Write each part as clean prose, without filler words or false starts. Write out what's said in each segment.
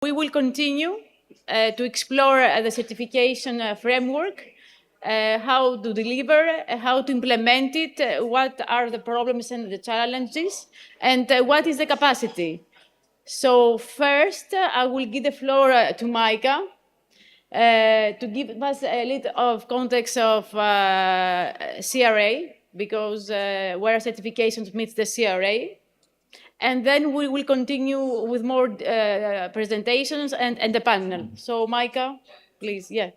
We will continue to explore the certification framework, how to deliver, how to implement it, what are the problems and the challenges, and what is the capacity. So first, I will give the floor to Micah to give us a little of context of CRA, because where certifications meets the CRA. And then we will continue with more presentations and the panel. So Micah, please, yeah.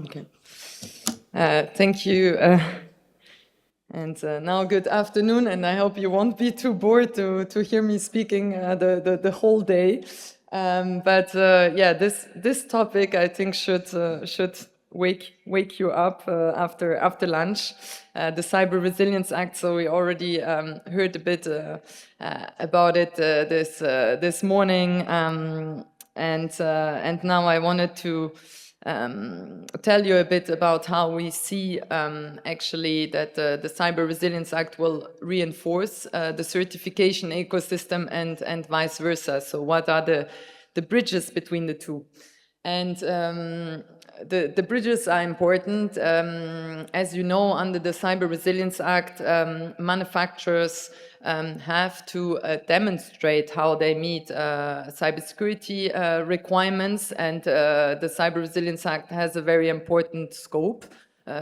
Okay. Thank you. And now good afternoon, and I hope you won't be too bored to hear me speaking the whole day. But yeah, this topic I think should wake you up after lunch. The Cyber Resilience Act. So we already heard a bit about it this morning, and now I wanted to tell you a bit about how we see actually that the Cyber Resilience Act will reinforce the certification ecosystem and vice versa. So what are the bridges between the two? And the bridges are important. As you know, under the Cyber Resilience Act, manufacturers have to demonstrate how they meet cybersecurity requirements, and the Cyber Resilience Act has a very important scope.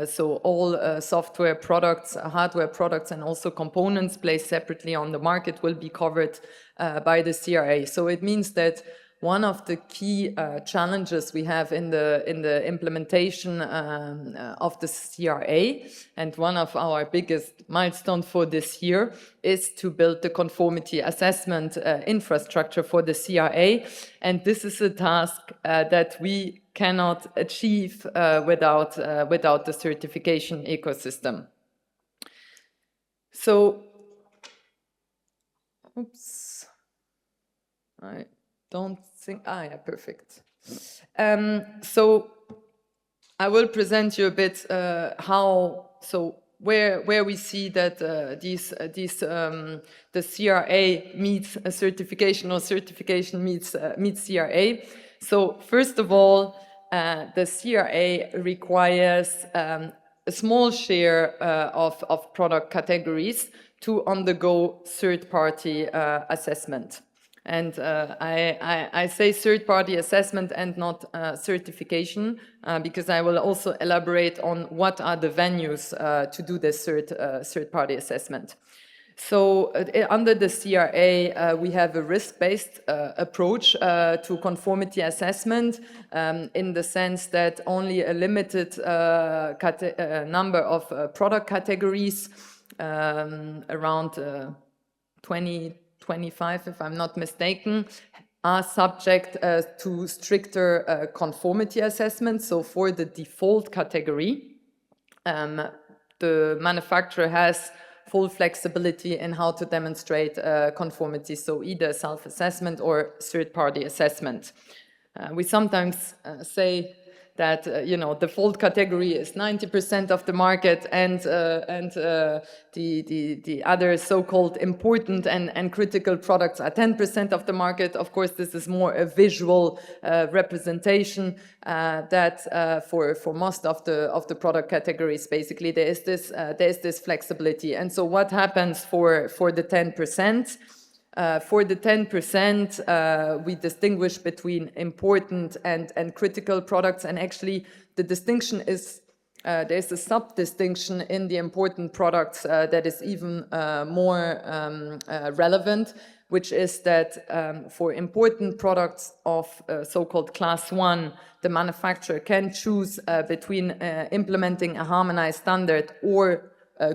So all software products, hardware products, and also components placed separately on the market will be covered by the CRA. So it means that one of the key challenges we have in the implementation of the CRA, and one of our biggest milestones for this year, is to build the conformity assessment infrastructure for the CRA. And this is a task that we cannot achieve without the certification ecosystem. So, oops, I don't think, yeah, perfect. So I will present you a bit where we see that the CRA meets a certification, or certification meets CRA. So first of all, the CRA requires a small share of product categories to undergo third-party assessment. And I say third-party assessment and not certification, because I will also elaborate on what are the venues to do this third-party assessment. So under the CRA, we have a risk-based approach to conformity assessment, in the sense that only a limited number of product categories, around 25, if I'm not mistaken, are subject to stricter conformity assessment. So for the default category, the manufacturer has full flexibility in how to demonstrate conformity, so either self-assessment or third-party assessment. We sometimes say that the default category is 90% of the market, and the other so-called important and critical products are 10% of the market. Of course, this is more a visual representation that for most of the product categories, basically there is this flexibility. And so what happens for the 10%? For the 10%, we distinguish between important and critical products, and actually the distinction is there's a sub-distinction in the important products that is even more relevant, which is that for important products of so-called class 1, the manufacturer can choose between implementing a harmonized standard or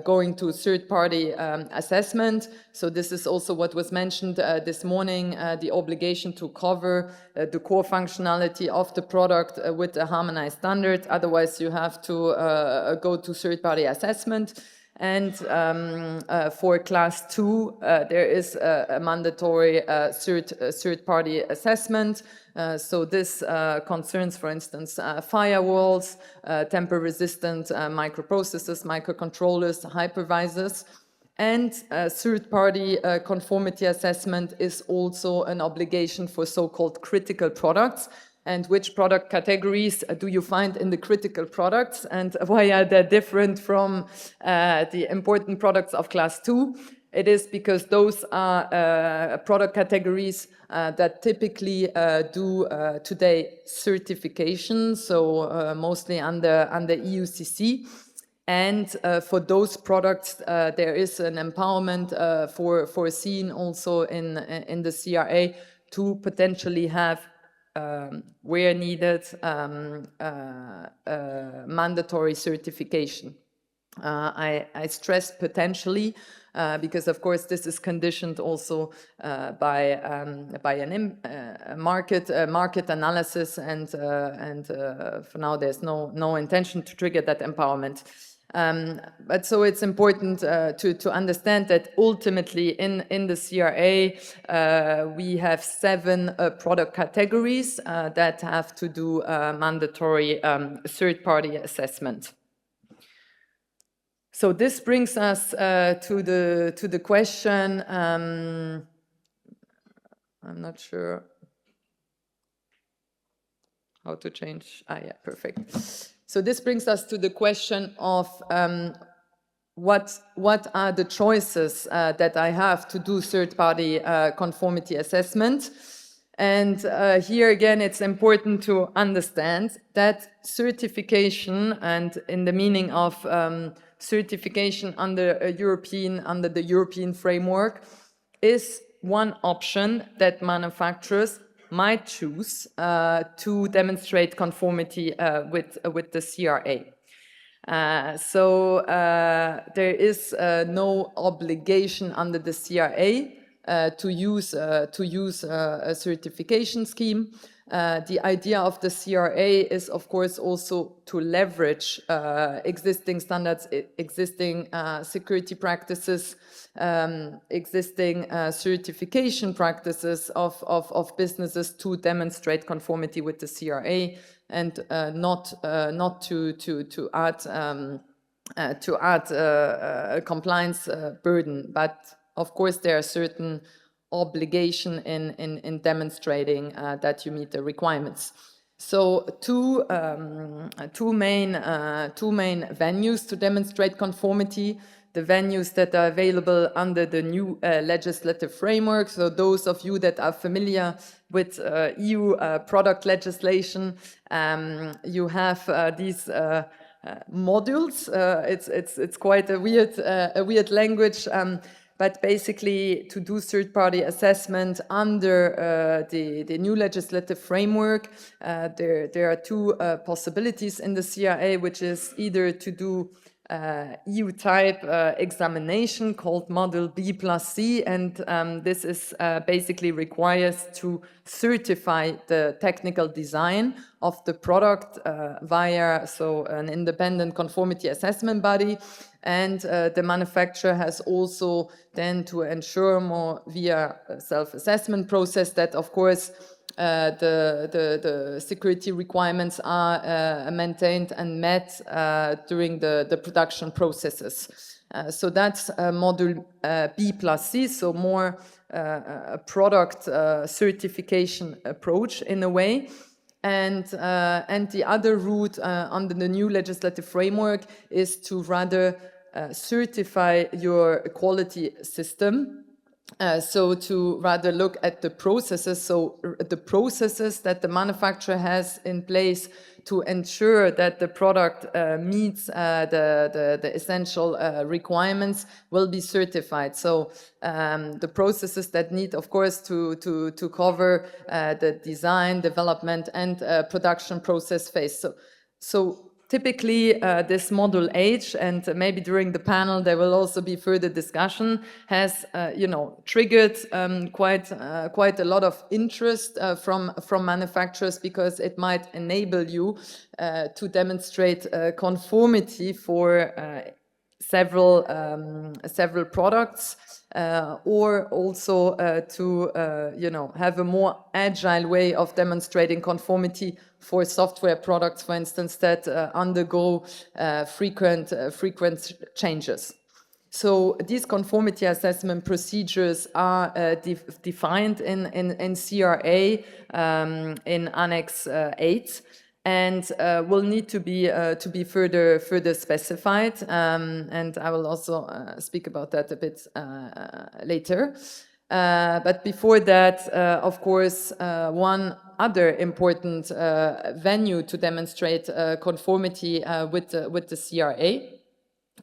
going to third-party assessment. So this is also what was mentioned this morning, the obligation to cover the core functionality of the product with a harmonized standard. Otherwise, you have to go to third-party assessment. And for class 2, there is a mandatory third-party assessment. So this concerns, for instance, firewalls, tamper-resistant microprocessors, microcontrollers, hypervisors. And third-party conformity assessment is also an obligation for so-called critical products. And which product categories do you find in the critical products, and why are they different from the important products of class 2? It is because those are product categories that typically do today certification, so mostly under EUCC. And for those products, there is an empowerment foreseen also in the CRA to potentially have, where needed, mandatory certification. I stress potentially because, of course, this is conditioned also by a market analysis, and for now there's no intention to trigger that empowerment. But so it's important to understand that ultimately in the CRA we have 7 product categories that have to do mandatory third-party assessment. So this brings us to the question. I'm not sure how to change. Yeah, perfect. So this brings us to the question of what are the choices that I have to do third-party conformity assessment. And here again, it's important to understand that certification, and in the meaning of certification under the European framework, is one option that manufacturers might choose to demonstrate conformity with the CRA. So there is no obligation under the CRA to use a certification scheme. The idea of the CRA is, of course, also to leverage existing standards, existing security practices, existing certification practices of businesses to demonstrate conformity with the CRA, and not to add a compliance burden. But of course, there are certain obligation in demonstrating that you meet the requirements. So two main venues to demonstrate conformity. The venues that are available under the new legislative framework. So those of you that are familiar with EU product legislation, you have these modules. It's quite a weird language. But basically, to do third-party assessment under the new legislative framework, there are 2 possibilities in the CRA, which is either to do EU-type examination called Model B+C, and this is basically requires to certify the technical design of the product via an independent conformity assessment body. And the manufacturer has also then to ensure more via a self-assessment process that, of course, the security requirements are maintained and met during the production processes. So that's module B+C, so more a product certification approach in a way. And the other route under the new legislative framework is to rather certify your quality system. So to rather look at the processes, so the processes that the manufacturer has in place to ensure that the product meets the essential requirements will be certified. So the processes that need, of course, to cover the design, development, and production process phase. So typically, this Module H, and maybe during the panel there will also be further discussion, has triggered quite a lot of interest from manufacturers, because it might enable you to demonstrate conformity for several products, or also to have a more agile way of demonstrating conformity for software products, for instance, that undergo frequent changes. So these conformity assessment procedures are defined in CRA in Annex 8, and will need to be further specified. And I will also speak about that a bit later. But before that, of course, one other important venue to demonstrate conformity with the CRA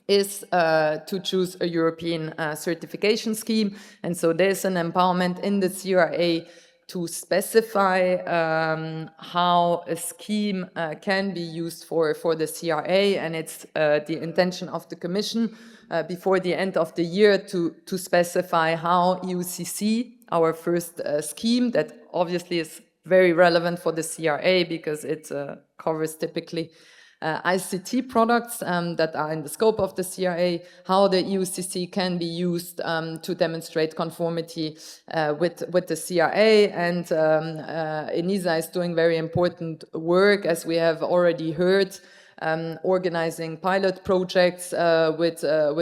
is to choose a European certification scheme. And so there's an empowerment in the CRA to specify how a scheme can be used for the CRA, and it's the intention of the Commission before the end of the year to specify how EUCC, our first scheme that obviously is very relevant for the CRA because it covers typically ICT products that are in the scope of the CRA, how the EUCC can be used to demonstrate conformity with the CRA. And ENISA is doing very important work, as we have already heard, organizing pilot projects with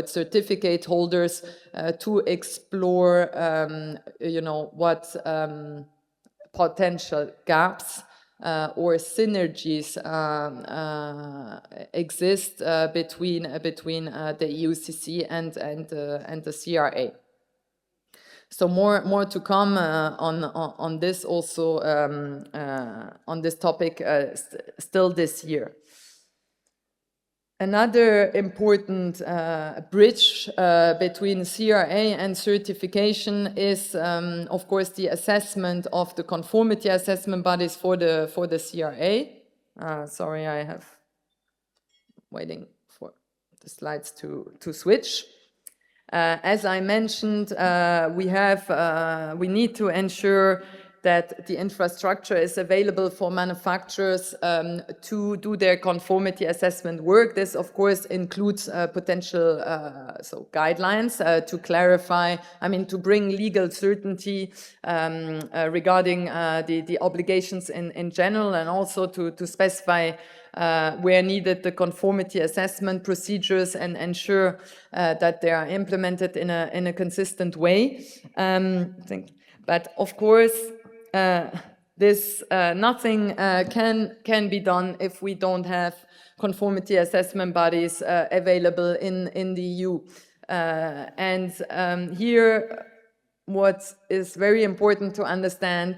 certificate holders to explore, what potential gaps or synergies exist between the EUCC and the CRA. So more to come on this also on this topic still this year. Another important bridge between CRA and certification is, of course, the assessment of the conformity assessment bodies for the CRA. Sorry, I have waiting for the slides to switch. As I mentioned, we need to ensure that the infrastructure is available for manufacturers to do their conformity assessment work. This, of course, includes potential guidelines to clarify, to bring legal certainty regarding the obligations in general, and also to specify where needed the conformity assessment procedures and ensure that they are implemented in a consistent way. But of course, nothing can be done if we don't have conformity assessment bodies available in the EU. Here, what is very important to understand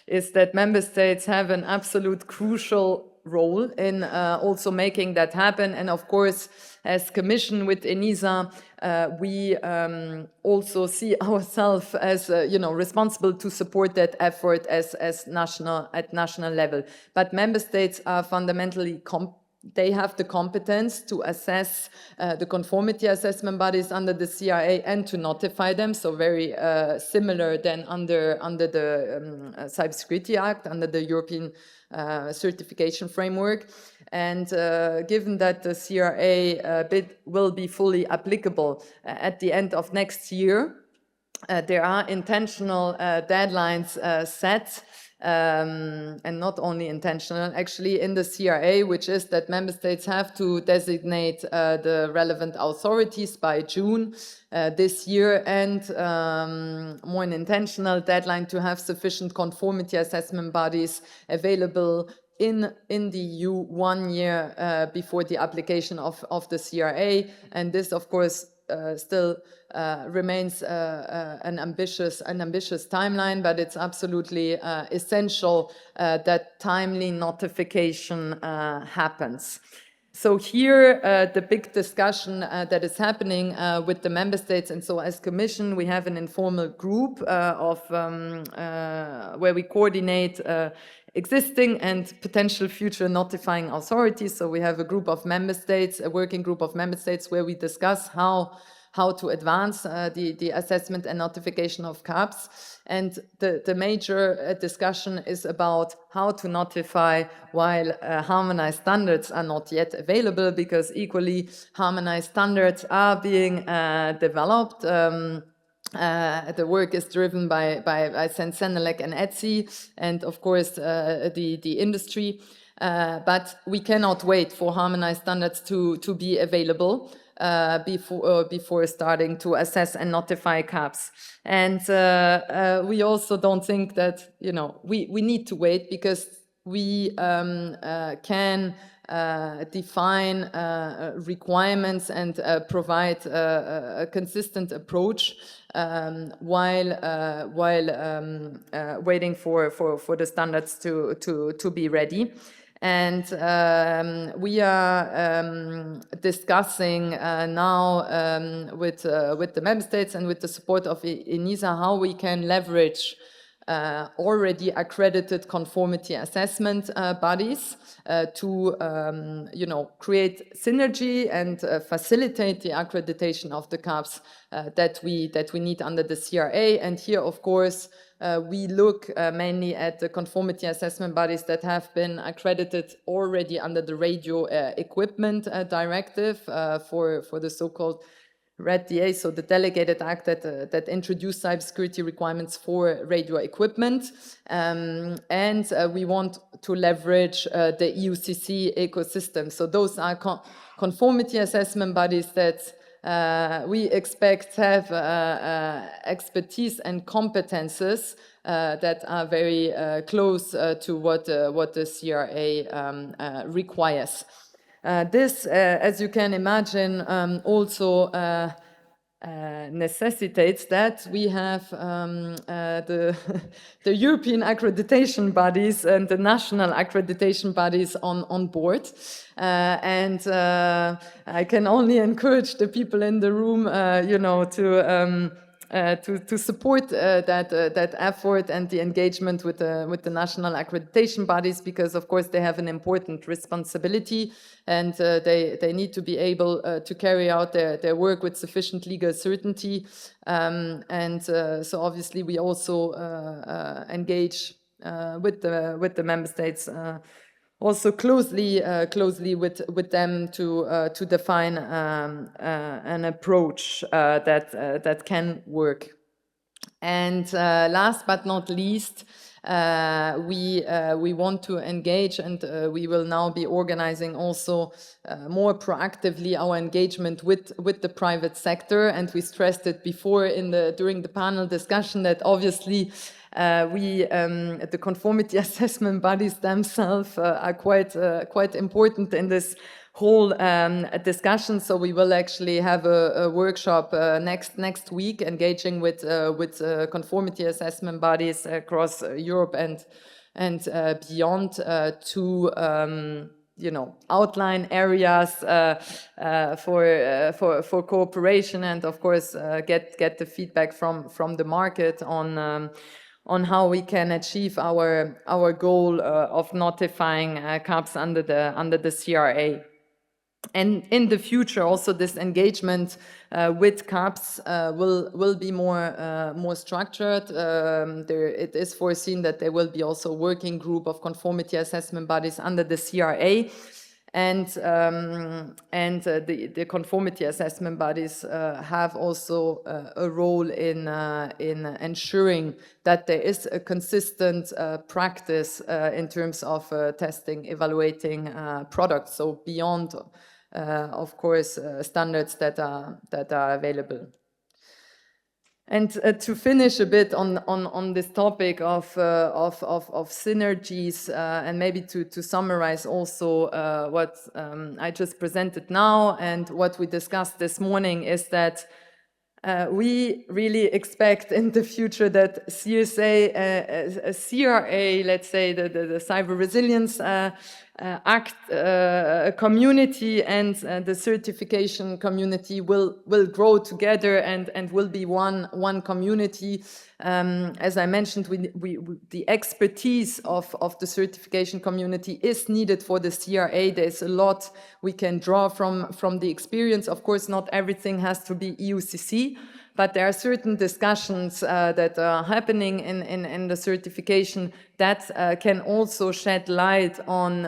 is that member states have an absolute crucial role in also making that happen. And of course, as Commission with ENISA, we also see ourselves as responsible to support that effort at national level. But member states are fundamentally they have the competence to assess the conformity assessment bodies under the CRA and to notify them. So very similar than under the Cybersecurity Act, under the European certification framework. And given that the CRA bid will be fully applicable at the end of next year, there are intentional deadlines set, and not only intentional, actually, in the CRA, which is that member states have to designate the relevant authorities by June this year, and more an intentional deadline to have sufficient conformity assessment bodies available in the EU 1 year before the application of the CRA. And this, of course, still remains an ambitious timeline, but it's absolutely essential that timely notification happens. So here, the big discussion that is happening with the member states, and so as Commission, we have an informal group where we coordinate existing and potential future notifying authorities. So we have a group of member states, a working group of member states, where we discuss how to advance the assessment and notification of CAPs. And the major discussion is about how to notify while harmonized standards are not yet available, because equally harmonized standards are being developed. The work is driven by Sensenelec and ETSI, and of course the industry. But we cannot wait for harmonized standards to be available. before starting to assess and notify CAPs. And we also don't think that, we need to wait, because we can define requirements and provide a consistent approach while waiting for the standards to be ready. And we are discussing now with the member states and with the support of ENISA how we can leverage already accredited conformity assessment bodies to create synergy and facilitate the accreditation of the CAPs that we need under the CRA. And here, of course, we look mainly at the conformity assessment bodies that have been accredited already under the radio equipment directive for the so-called RED-DA, so the delegated act that introduced cybersecurity requirements for radio equipment. And we want to leverage the EUCC ecosystem. So those are conformity assessment bodies that we expect have expertise and competences that are very close to what the CRA requires. This, as you can imagine, also necessitates that we have the European accreditation bodies and the national accreditation bodies on board. And I can only encourage the people in the room, to support that effort and the engagement with the national accreditation bodies, because of course they have an important responsibility, and they need to be able to carry out their work with sufficient legal certainty. So obviously we also engage with the member states also closely with them to define an approach that can work. And last but not least, we want to engage, and we will now be organizing also more proactively our engagement with the private sector. And we stressed it before during the panel discussion that obviously the conformity assessment bodies themselves are quite important in this whole discussion. So we will actually have a workshop next week, engaging with conformity assessment bodies across Europe and beyond to outline areas for cooperation, and of course get the feedback from the market on how we can achieve our goal of notifying CAPs under the CRA. And in the future, also this engagement with CAPs will be more structured. It is foreseen that there will be also a working group of conformity assessment bodies under the CRA. And the conformity assessment bodies have also a role in ensuring that there is a consistent practice in terms of testing, evaluating products. So beyond, of course, standards that are available. And to finish a bit on this topic of synergies, and maybe to summarize also what I just presented now and what we discussed this morning, is that we really expect in the future that CRA, let's say the Cyber Resilience Act community and the certification community will grow together and will be one community. As I mentioned, the expertise of the certification community is needed for the CRA. There's a lot we can draw from the experience. Of course, not everything has to be EUCC, but there are certain discussions that are happening in the certification that can also shed light on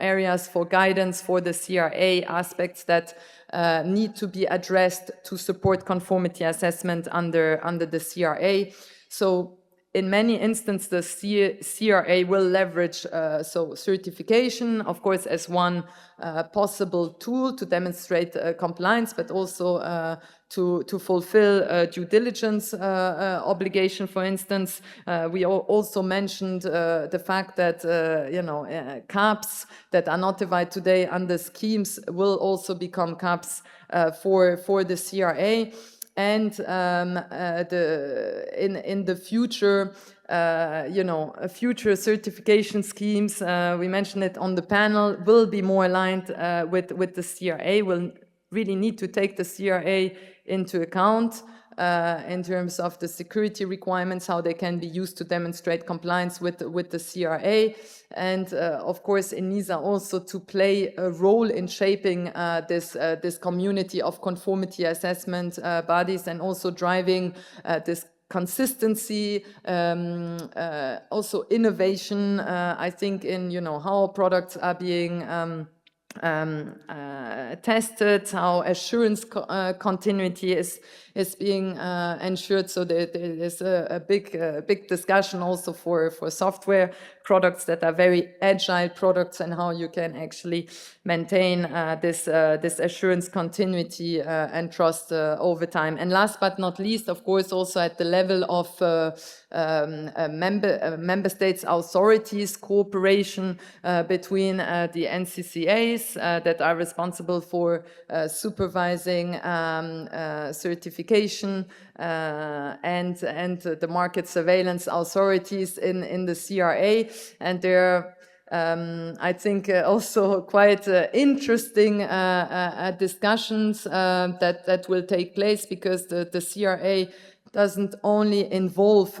areas for guidance for the CRA, aspects that need to be addressed to support conformity assessment under the CRA. So in many instances, the CRA will leverage so certification, of course, as one possible tool to demonstrate compliance, but also to fulfill due diligence obligation. For instance, we also mentioned the fact that caps that are notified today under schemes will also become caps for the CRA. And in the future, future certification schemes, we mentioned it on the panel, will be more aligned with the CRA. Will really need to take the CRA into account in terms of the security requirements, how they can be used to demonstrate compliance with the CRA. And of course, ENISA also to play a role in shaping this community of conformity assessment bodies, and also driving this consistency, also innovation, I think, in how products are being tested, how assurance continuity is being ensured. So there is a big discussion also for software products that are very agile products, and how you can actually maintain this assurance continuity and trust over time. And last but not least, of course, also at the level of member states authorities, cooperation between the NCCAs that are responsible for supervising certification and the market surveillance authorities in the CRA. And there I think also quite interesting discussions that will take place, because the CRA doesn't only involve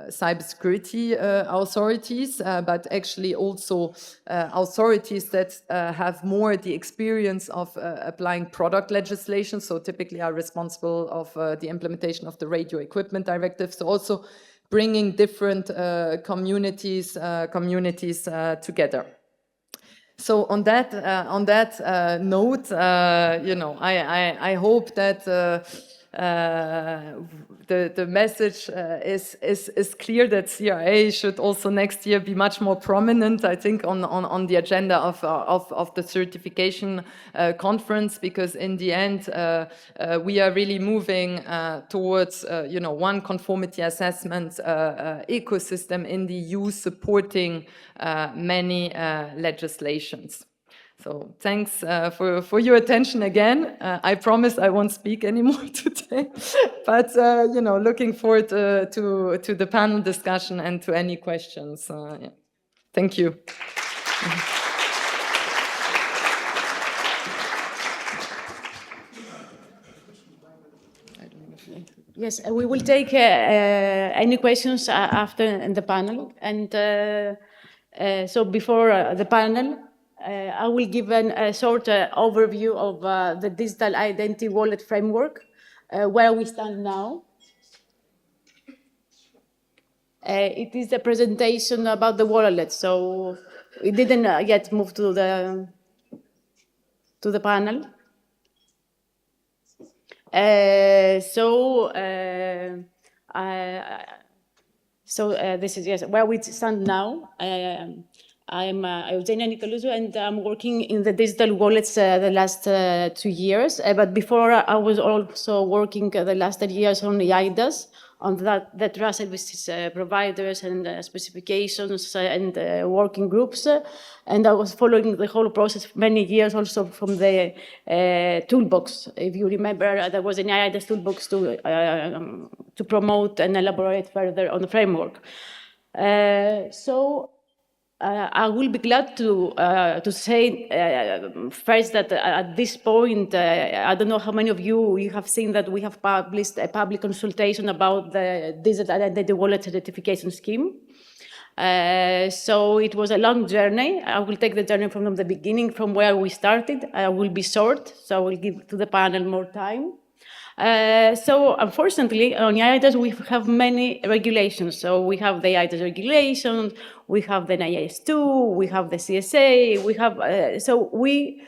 cybersecurity authorities, but actually also authorities that have more the experience of applying product legislation, so typically are responsible of the implementation of the Radio Equipment Directive. So also bringing different communities together. So on that note, I hope that the message is clear, that CRA should also next year be much more prominent, I think, on the agenda of the certification conference, because in the end we are really moving towards one conformity assessment ecosystem in the EU, supporting many legislations. So thanks for your attention again. I promise I won't speak anymore today, but looking forward to the panel discussion and to any questions. Yeah. Thank you. Yes, we will take any questions after in the panel. And so before the panel, I will give a short overview of the digital identity wallet framework, where we stand now. It is a presentation about the wallet, so we didn't yet move to the panel. This is, yes, where we stand now. I'm Eugenia Nicolouzou, and I'm working in the digital wallets the last 2 years. But before, I was also working the last 10 years on EIDAS, on the trust services providers and specifications and working groups. And I was following the whole process for many years, also from the toolbox. If you remember, there was an EIDAS toolbox to promote and elaborate further on the framework. I will be glad to say first that at this point, I don't know how many of you have seen that we have published a public consultation about the digital identity wallet certification scheme. So it was a long journey. I will take the journey from the beginning, from where we started. I will be short, so I will give to the panel more time. So unfortunately, on EIDAS, we have many regulations. So we have the EIDAS regulation, we have the NIS2, we have the CSA, we have, so we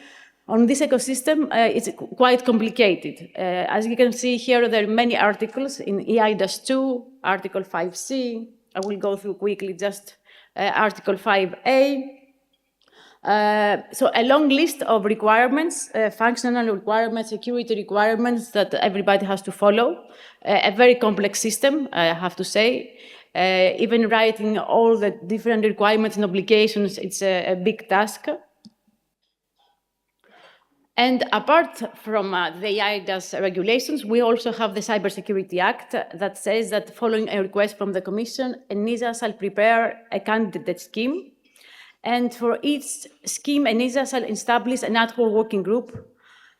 On this ecosystem, it's quite complicated. As you can see here, there are many articles in EIDAS 2, Article 5C. I will go through quickly just Article 5A. So a long list of requirements, functional requirements, security requirements that everybody has to follow. A very complex system, I have to say. Even writing all the different requirements and obligations, it's a big task. And apart from the EIDAS regulations, we also have the Cybersecurity Act that says that following a request from the Commission, ENISA shall prepare a candidate scheme. And for each scheme, ENISA shall establish an ad hoc working group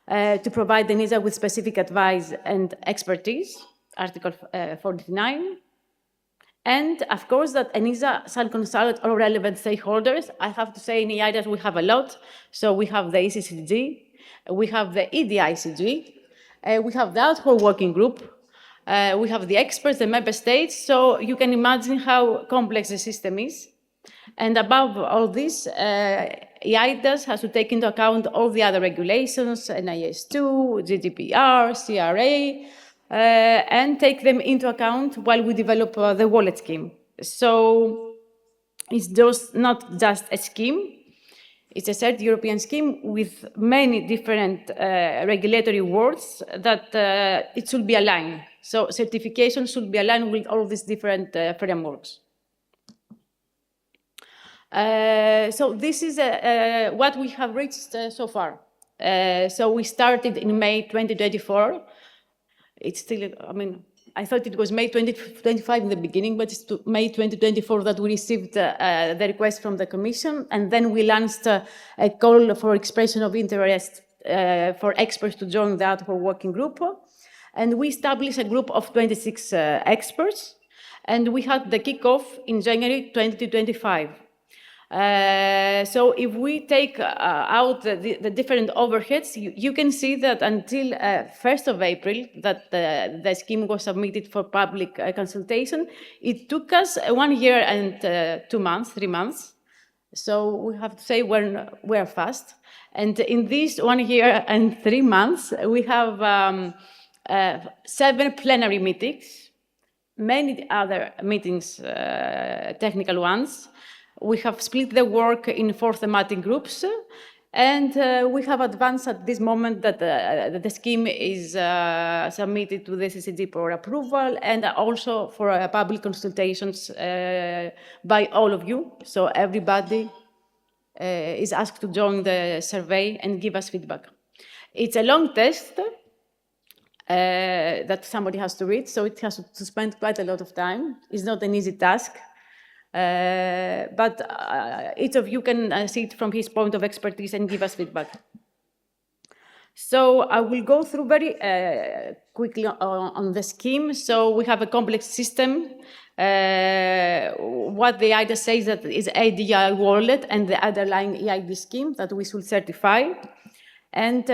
to provide ENISA with specific advice and expertise, Article 49. And of course, that ENISA shall consult all relevant stakeholders. I have to say in EIDAS we have a lot. So we have the ECCG, we have the EDICG, we have the ad hoc working group, we have the experts, the member states. So you can imagine how complex the system is. And above all this, EIDAS has to take into account all the other regulations, NIS2, GDPR, CRA, and take them into account while we develop the wallet scheme. So it's just not just a scheme. It's a shared European scheme with many different regulatory words that it should be aligned. So certification should be aligned with all these different frameworks. So this is what we have reached so far. So we started in May 2024. It's still, I thought it was May 2025 in the beginning, but it's May 2024 that we received the request from the Commission. And then we launched a call for expression of interest for experts to join the ad hoc working group. And we established a group of 26 experts. And we had the kickoff in January 2025. So if we take out the different overheads, you can see that until 1st of April, that the scheme was submitted for public consultation, it took us 1 year and 2 months, 3 months. So we have to say we're fast. And in this 1 year and 3 months, we have 7 plenary meetings, many other meetings, technical ones. We have split the work in 4 thematic groups, and we have advanced at this moment that the scheme is submitted to the CCG for approval and also for public consultations by all of you. So everybody is asked to join the survey and give us feedback. It's a long test that somebody has to read, so it has to spend quite a lot of time. It's not an easy task. But each of you can see it from his point of expertise and give us feedback. So I will go through very quickly on the scheme. So we have a complex system. What the EIDA says that is EUDI Wallet and the underlying EID scheme that we should certify. And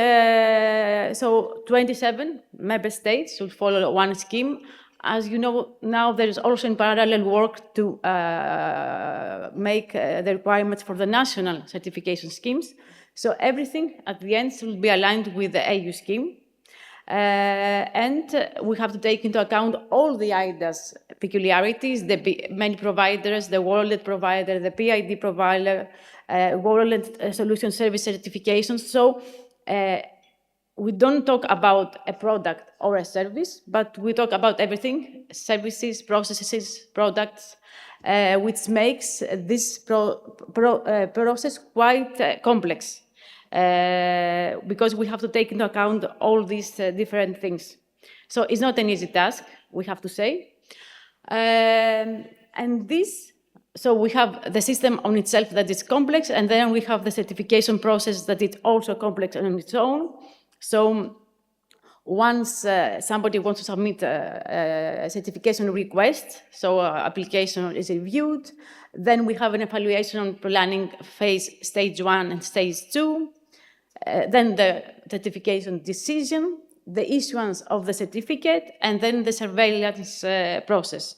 so 27 member states should follow one scheme. As you know, now there is also in parallel work to make the requirements for the national certification schemes. So everything at the end should be aligned with the EU scheme. And we have to take into account all the EIDAS peculiarities, the many providers, the wallet provider, the PID provider, wallet solution service certifications. So we don't talk about a product or a service, but we talk about everything, services, processes, products, which makes this process quite complex because we have to take into account all these different things. So it's not an easy task, we have to say. And this, so we have the system on itself that is complex, and then we have the certification process that is also complex on its own. So once somebody wants to submit a certification request, so application is reviewed, then we have an evaluation planning phase, stage 1 and stage 2, then the certification decision, the issuance of the certificate, and then the surveillance process.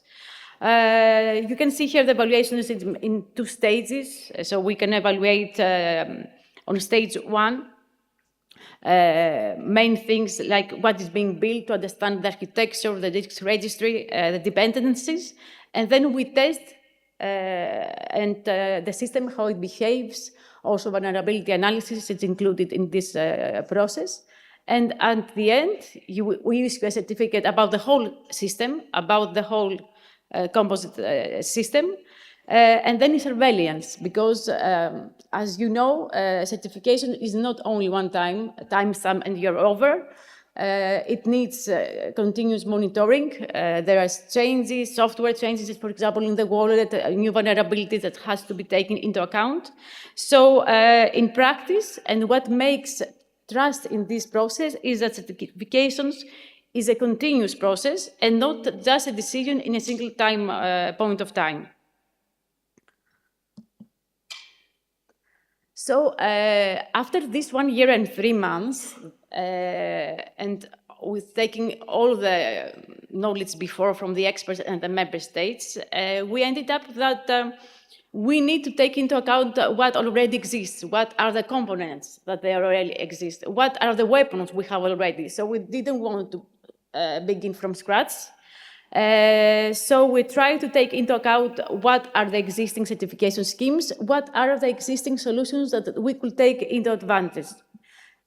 You can see here the evaluation is in 2 stages. So we can evaluate on stage 1 main things like what is being built to understand the architecture, the disk registry, the dependencies, and then we test the system, how it behaves. Also, vulnerability analysis is included in this process. And at the end, we issue a certificate about the whole system, about the whole composite system. And then surveillance, because as you know, certification is not only one time stamp and you're over. It needs continuous monitoring. There are changes, software changes, for example, in the wallet, new vulnerabilities that has to be taken into account. So in practice, and what makes trust in this process is that certifications is a continuous process and not just a decision in a single point of time. So after this 1 year and 3 months, and with taking all the knowledge before from the experts and the member states, we ended up that we need to take into account what already exists, what are the components that they already exist, what are the weapons we have already. So we didn't want to begin from scratch. So we try to take into account what are the existing certification schemes, what are the existing solutions that we could take into advantage.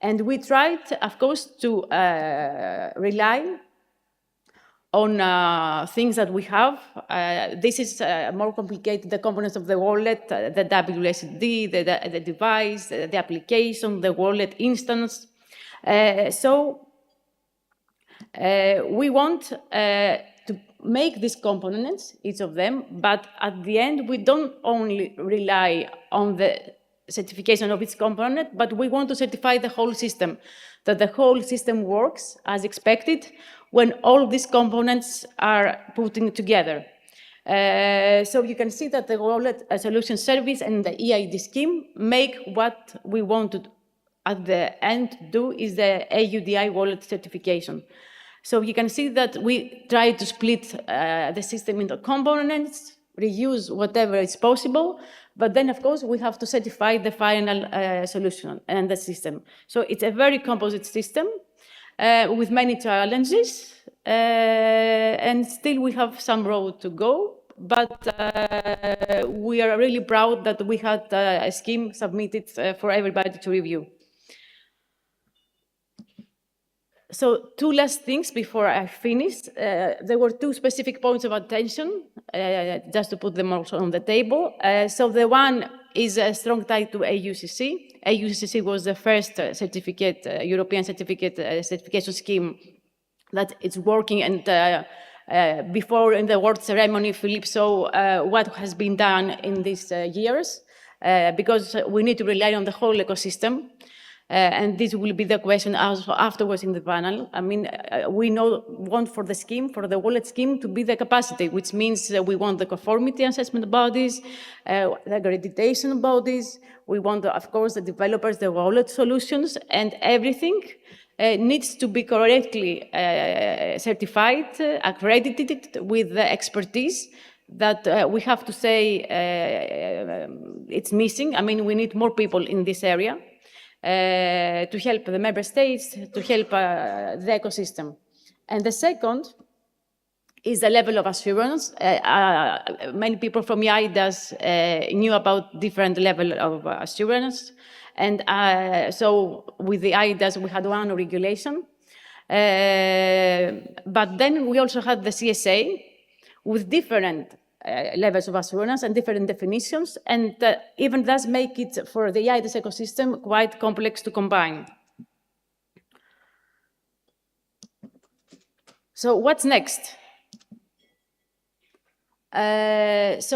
And we tried, of course, to rely on things that we have. This is more complicated, the components of the wallet, the WSD, the device, the application, the wallet instance. So we want to make these components, each of them, but at the end, we don't only rely on the certification of each component, but we want to certify the whole system, that the whole system works as expected when all these components are putting together. So you can see that the wallet solution service and the EID scheme make what we want to, at the end, do is the EUDI Wallet certification. So you can see that we try to split the system into components, reuse whatever is possible, but then, of course, we have to certify the final solution and the system. So it's a very composite system with many challenges, and still we have some road to go, but we are really proud that we had a scheme submitted for everybody to review. So 2 last things before I finish. There were 2 specific points of attention, just to put them also on the table. So the one is a strong tie to AUCC. AUCC was the first certificate, European certification scheme that is working, and before in the award ceremony, Philippe saw what has been done in these years, because we need to rely on the whole ecosystem. And this will be the question also afterwards in the panel. I mean, we want for the scheme, for the wallet scheme, to be the capacity, which means we want the conformity assessment bodies, the accreditation bodies. We want, of course, the developers, the wallet solutions, and everything needs to be correctly certified, accredited with the expertise that we have to say it's missing. I mean, we need more people in this area. To help the member states, to help the ecosystem. And the second is the level of assurance. Many people from EIDAS knew about different level of assurance. And so with the EIDAS, we had one regulation. But then we also had the CSA with different levels of assurance and different definitions, and even thus make it for the EIDAS ecosystem quite complex to combine. So what's next? This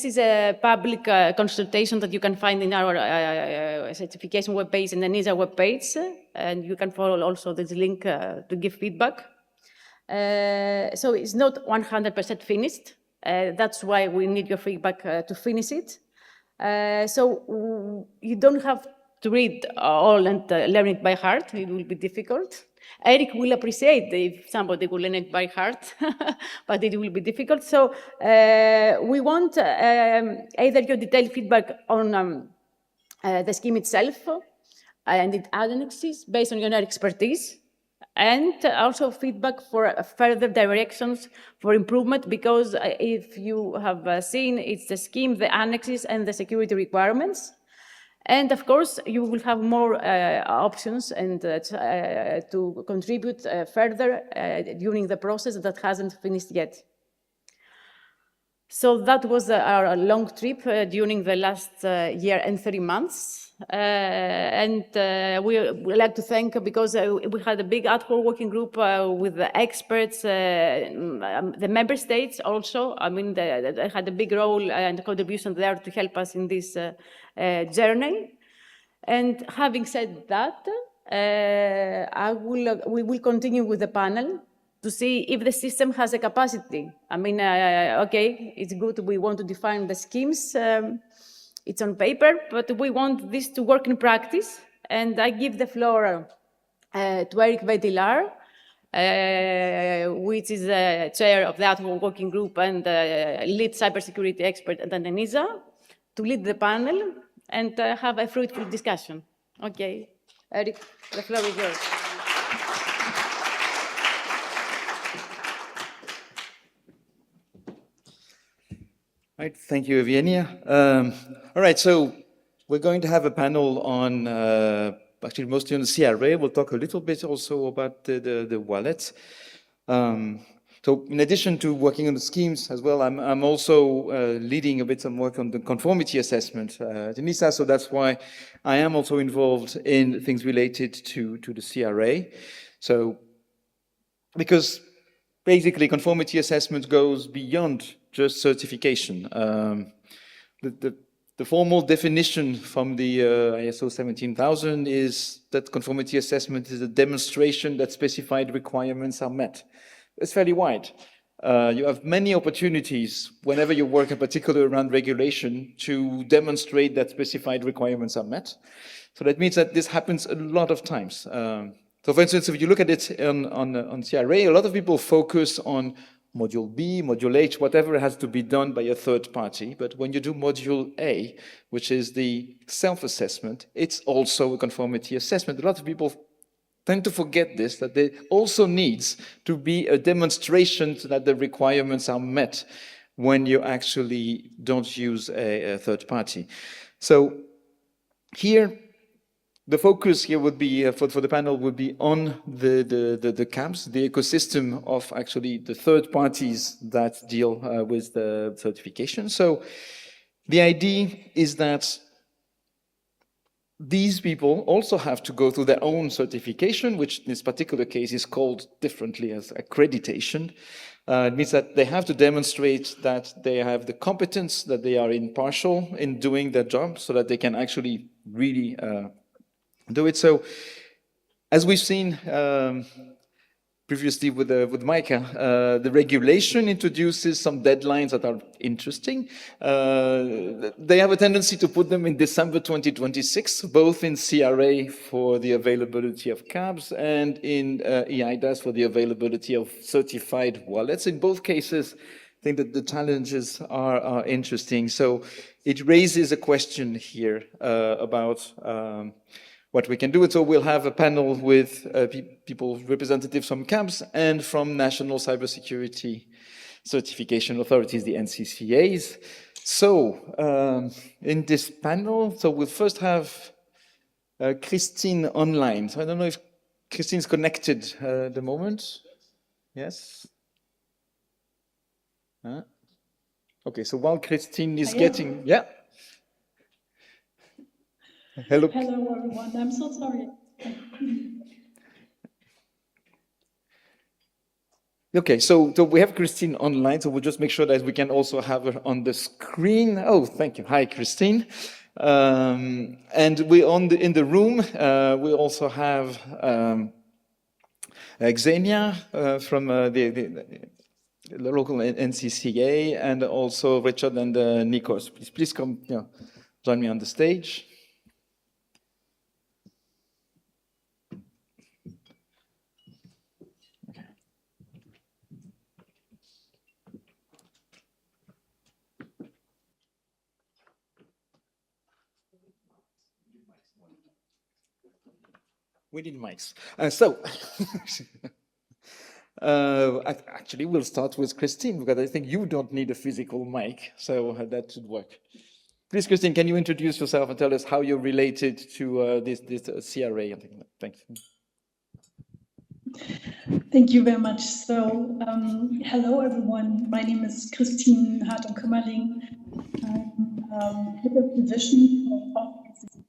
is a public consultation that you can find in our certification webpage and the NISA webpage, and you can follow also this link to give feedback. So it's not 100% finished. That's why we need your feedback to finish it. So you don't have to read all and learn it by heart. It will be difficult. Eric will appreciate if somebody will learn it by heart, but it will be difficult. So we want either your detailed feedback on the scheme itself, and it annexes based on your expertise, and also feedback for further directions for improvement, because if you have seen, it's the scheme, the annexes, and the security requirements. And of course, you will have more options and to contribute further during the process that hasn't finished yet. So that was our long trip during the last year and 3 months. We would like to thank, because we had a big ad hoc working group with the experts, the member states also. I mean, they had a big role and contribution there to help us in this journey. And having said that, we will continue with the panel to see if the system has a capacity. I mean, okay, it's good, we want to define the schemes, it's on paper, but we want this to work in practice. And I give the floor to Eric Vetilar, which is the chair of the ad hoc working group and lead cybersecurity expert at ENISA, to lead the panel and have a fruitful discussion. Okay, Eric, the floor is yours. Right, thank you, Evgenia. All right, so we're going to have a panel on, actually mostly on the CRA. We'll talk a little bit also about the wallet. So in addition to working on the schemes as well, I'm also leading a bit some work on the conformity assessment at ENISA, so that's why I am also involved in things related to the CRA. So, because basically conformity assessment goes beyond just certification. The formal definition from the ISO 17000 is that conformity assessment is a demonstration that specified requirements are met. It's fairly wide. You have many opportunities whenever you work in particular around regulation to demonstrate that specified requirements are met. So that means that this happens a lot of times. So for instance, if you look at it on CRA, a lot of people focus on Module B, Module H, whatever has to be done by a third party. But when you do Module A, which is the self-assessment, it's also a conformity assessment. A lot of people tend to forget this, that there also needs to be a demonstration that the requirements are met when you actually don't use a third party. So here, the focus here would be, for the panel, would be on the CABs, the ecosystem of actually the third parties that deal with the certification. So the idea is that these people also have to go through their own certification, which in this particular case is called differently as accreditation. It means that they have to demonstrate that they have the competence, that they are impartial in doing their job, so that they can actually really do it. So, as we've seen previously with Micah, the regulation introduces some deadlines that are interesting. They have a tendency to put them in December 2026, both in CRA for the availability of CABs and in EIDAS for the availability of certified wallets. In both cases, I think that the challenges are interesting. So it raises a question here about what we can do. And so we'll have a panel with people, representatives from CABs and from national cybersecurity certification authorities, the NCCAs. So in this panel, so we'll first have Christine online. So I don't know if Christine's connected at the moment. Yes? Okay, so while Christine is getting, yeah. Hello. Hello, everyone. I'm so sorry. Okay, so we have Christine online, so we'll just make sure that we can also have her on the screen. Oh, thank you. Hi, Christine. And we in the room, we also have Xenia from the local NCCA, and also Richard and Nikos. Please come, join me on the stage. We need mics. Actually, we'll start with Christine, because I think you don't need a physical mic, so that should work. Please, Christine, can you introduce yourself and tell us how you're related to this CRA? Thanks. Thank you very much. So, hello everyone. My name is Christine Hartung-Kümmerling. I'm head of division for authorization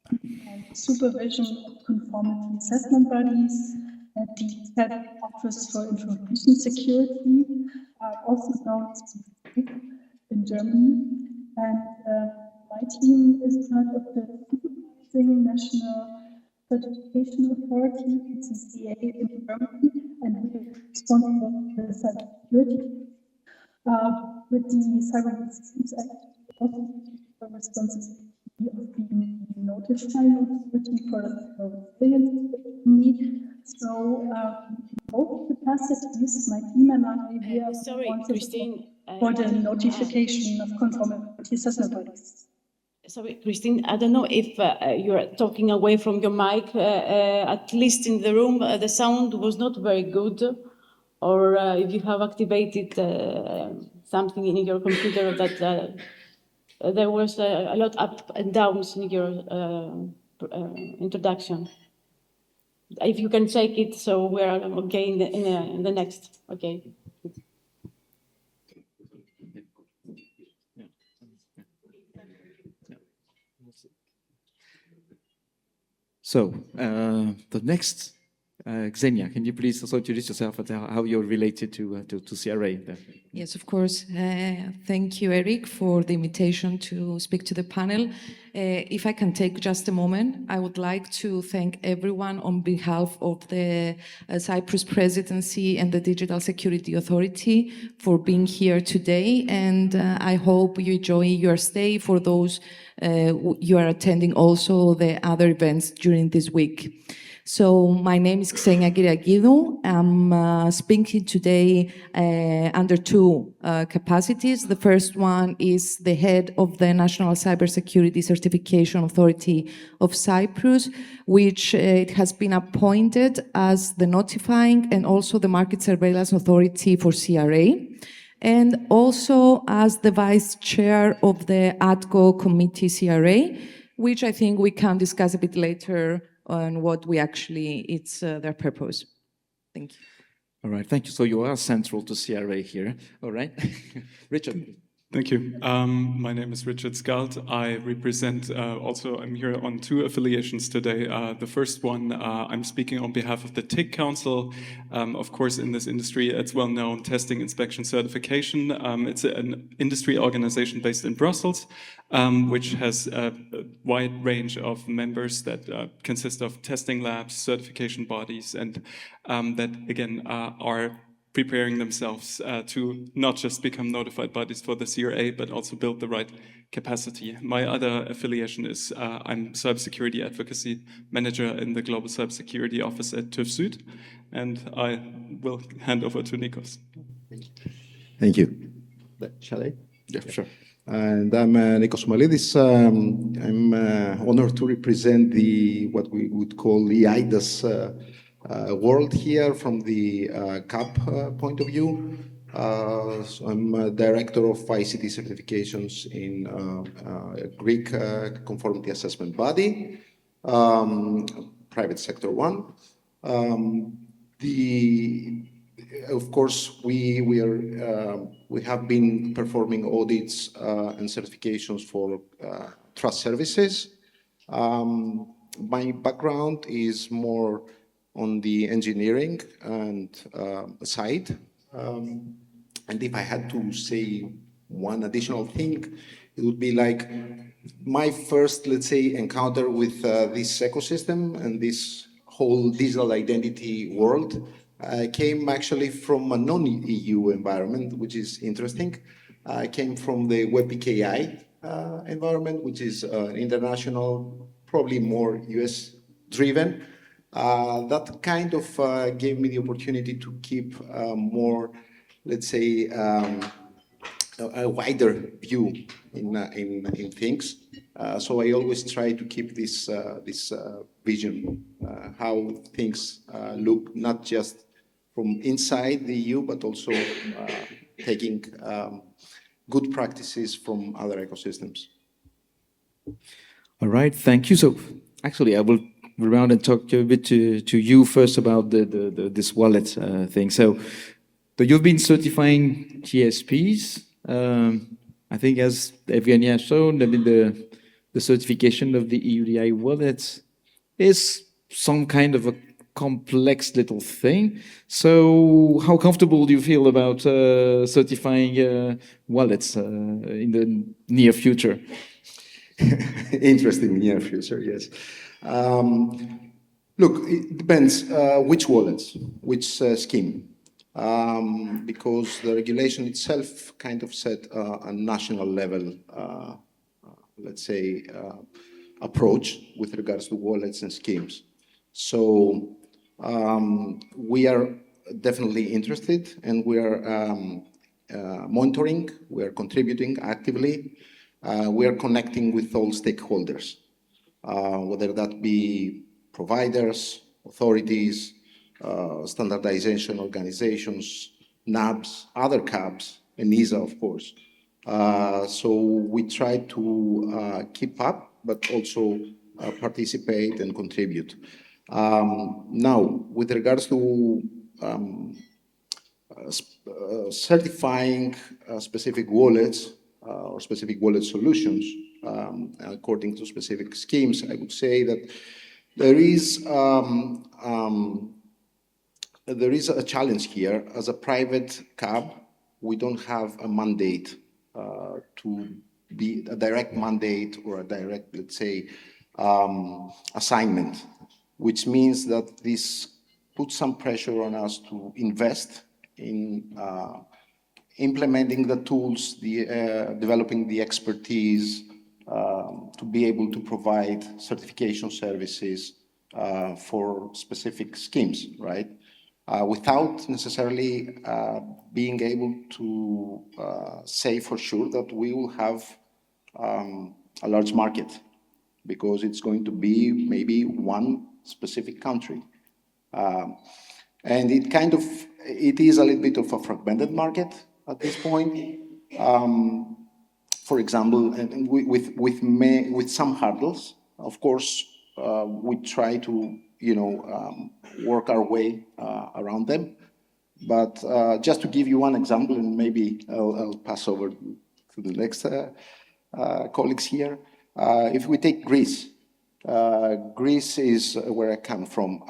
and supervision of conformity assessment bodies at the Federal Office for Information Security, also known as in Germany. And my team is part of the Supervising National Certification Authority, CCA, in Germany, and we are responsible for the cybersecurity. With the Cyber Resilience Act, we also have the responsibility of being the notifying authority for the resilience in Germany. So, in both capacities, my team and I, we are Sorry, responsible Christine, for the notification of conformity assessment bodies. Sorry, Christine, I don't know if you're talking away from your mic. At least in the room, the sound was not very good. Or if you have activated something in your computer that there was a lot up and downs in your introduction. If you can check it, so we're okay in the next. Okay. So, the next, Xenia, can you please also introduce yourself and how you're related to CRA? Yes, of course. Thank you, Eric, for the invitation to speak to the panel. If I can take just a moment, I would like to thank everyone on behalf of the Cyprus Presidency and the Digital Security Authority for being here today. And I hope you enjoy your stay for those you are attending also the other events during this week. So my name is Xenia Kyriakidou. I'm speaking today under two capacities. The first one is the head of the National Cybersecurity Certification Authority of Cyprus, which it has been appointed as the notifying and also the market surveillance authority for CRA, and also as the vice chair of the ADCO committee CRA, which I think we can discuss a bit later on what we actually, it's their purpose. Thank you. All right, thank you. So you are central to CRA here. All right. Richard. Thank you. My name is Richard Skald. I represent, I'm here on two affiliations today. The first one, I'm speaking on behalf of the TIC Council. Of course, in this industry, it's well known, testing, inspection, certification. It's an industry organization based in Brussels, which has a wide range of members that consist of testing labs, certification bodies, and that, again, are preparing themselves to not just become notified bodies for the CRA, but also build the right capacity. My other affiliation is I'm Cybersecurity Advocacy Manager in the Global Cybersecurity Office at TÜV Süd, and I will hand over to Nikos. Thank you. Shall I? Yeah, sure. And I'm Nikos Malidis. I'm honored to represent what we would call the EIDAS world here from the CAP point of view. So I'm a director of ICT certifications in a Greek conformity assessment body, private sector one. Of course, we have been performing audits and certifications for trust services. My background is more on the engineering and side. And if I had to say one additional thing, it would be like my first, let's say, encounter with this ecosystem and this whole digital identity world came actually from a non-EU environment, which is interesting. I came from the WebPKI environment, which is international, probably more US driven. That kind of gave me the opportunity to keep more, let's say, a wider view in things. So I always try to keep this vision, how things look, not just from inside the EU, but also taking good practices from other ecosystems. All right, thank you. So actually, I will around and talk a bit to you first about this wallet thing. So you've been certifying TSPs. I think as Evgenia has shown, I mean the certification of the EUDI Wallet is some kind of a complex little thing. So how comfortable do you feel about certifying wallets in the near future? Interesting near future, yes. Look, it depends which wallets, which scheme. Because the regulation itself kind of set a national level, let's say, approach with regards to wallets and schemes. So we are definitely interested, and we are monitoring, we are contributing actively, we are connecting with all stakeholders, whether that be providers, authorities, standardization organizations, NABs, other CABs, and NISA, of course. So we try to keep up, but also participate and contribute. Now, with regards to certifying specific wallets or specific wallet solutions according to specific schemes, I would say that there is a challenge here. As a private CAB, we don't have a mandate to be a direct mandate or a direct, let's say, assignment, which means that this puts some pressure on us to invest in implementing the tools, developing the expertise to be able to provide certification services for specific schemes, right? Without necessarily being able to say for sure that we will have a large market, because it's going to be maybe one specific country. And it is a little bit of a fragmented market at this point. For example, and with some hurdles, of course, we try to work our way around them. But just to give you one example, and maybe I'll pass over to the next colleagues here. If we take Greece, Greece is where I come from.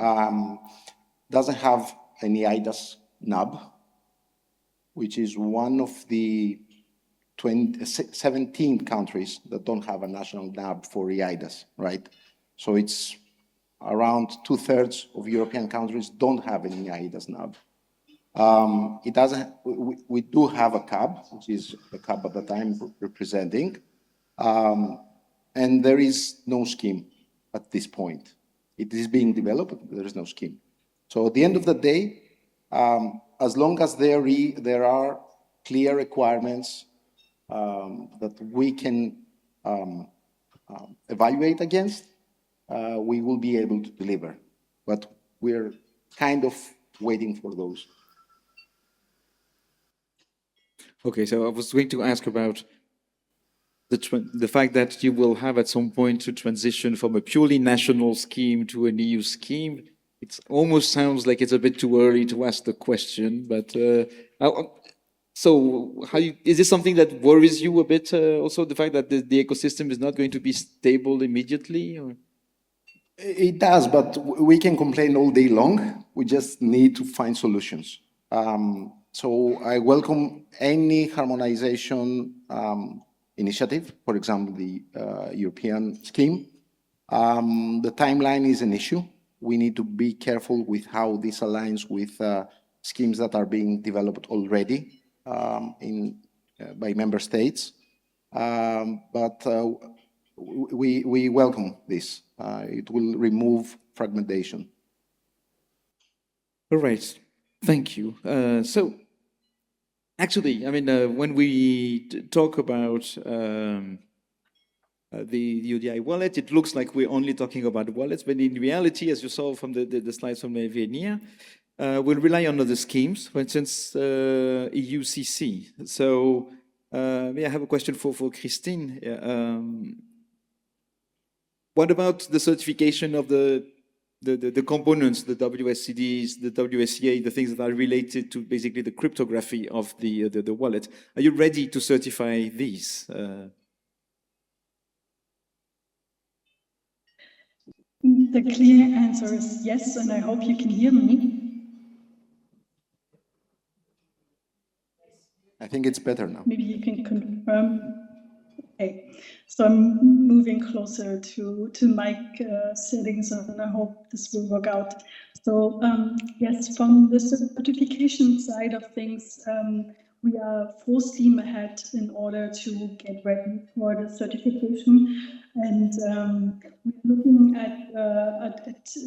Doesn't have any EIDAS NAB, which is one of the 17 countries that don't have a national NAB for EIDAS, right? So it's around 2/3 of European countries don't have any EIDAS NAB. It doesn't. We do have a CAB, which is the CAB that I'm representing, and there is no scheme at this point. It is being developed, but there is no scheme. So at the end of the day, as long as there are clear requirements that we can evaluate against, we will be able to deliver. But we're kind of waiting for those. Okay, so I was going to ask about the fact that you will have at some point to transition from a purely national scheme to an EU scheme. It almost sounds like it's a bit too early to ask the question, but so is this something that worries you a bit? Also, the fact that the ecosystem is not going to be stable immediately? Or? It does, but we can complain all day long. We just need to find solutions. So I welcome any harmonization initiative, for example, the European scheme. The timeline is an issue. We need to be careful with how this aligns with schemes that are being developed already by member states. But we welcome this. It will remove fragmentation. All right, thank you. So, I mean, the fact that you will have at some point to transition from a purely national scheme to an EU scheme, it's almost sounds like it's a bit too early to ask the question, but I so how is this something that worries you a bit? Also, the fact that the ecosystem is not going to be stable immediately? Or? It does, but we can complain all day long. We just need to find solutions. Actually, I mean, when we talk about the EUDI wallet, it looks like we're only talking about wallets, but in reality, as you saw from the slides from Evgenia, we'll rely on other schemes, for instance, EUCC. So I have a question for Christine. What about the certification of the components, the WSCDs, the WSCA, the things that are related to basically the cryptography of the wallet? Are you ready to certify these? The clear answer is yes, and I hope you can hear me. I think it's better now. Maybe you can confirm. Okay, so I'm moving closer to mic settings, and I hope this will work out. So yes, from the certification side of things, we are full steam ahead in order to get ready for the certification, and we're looking at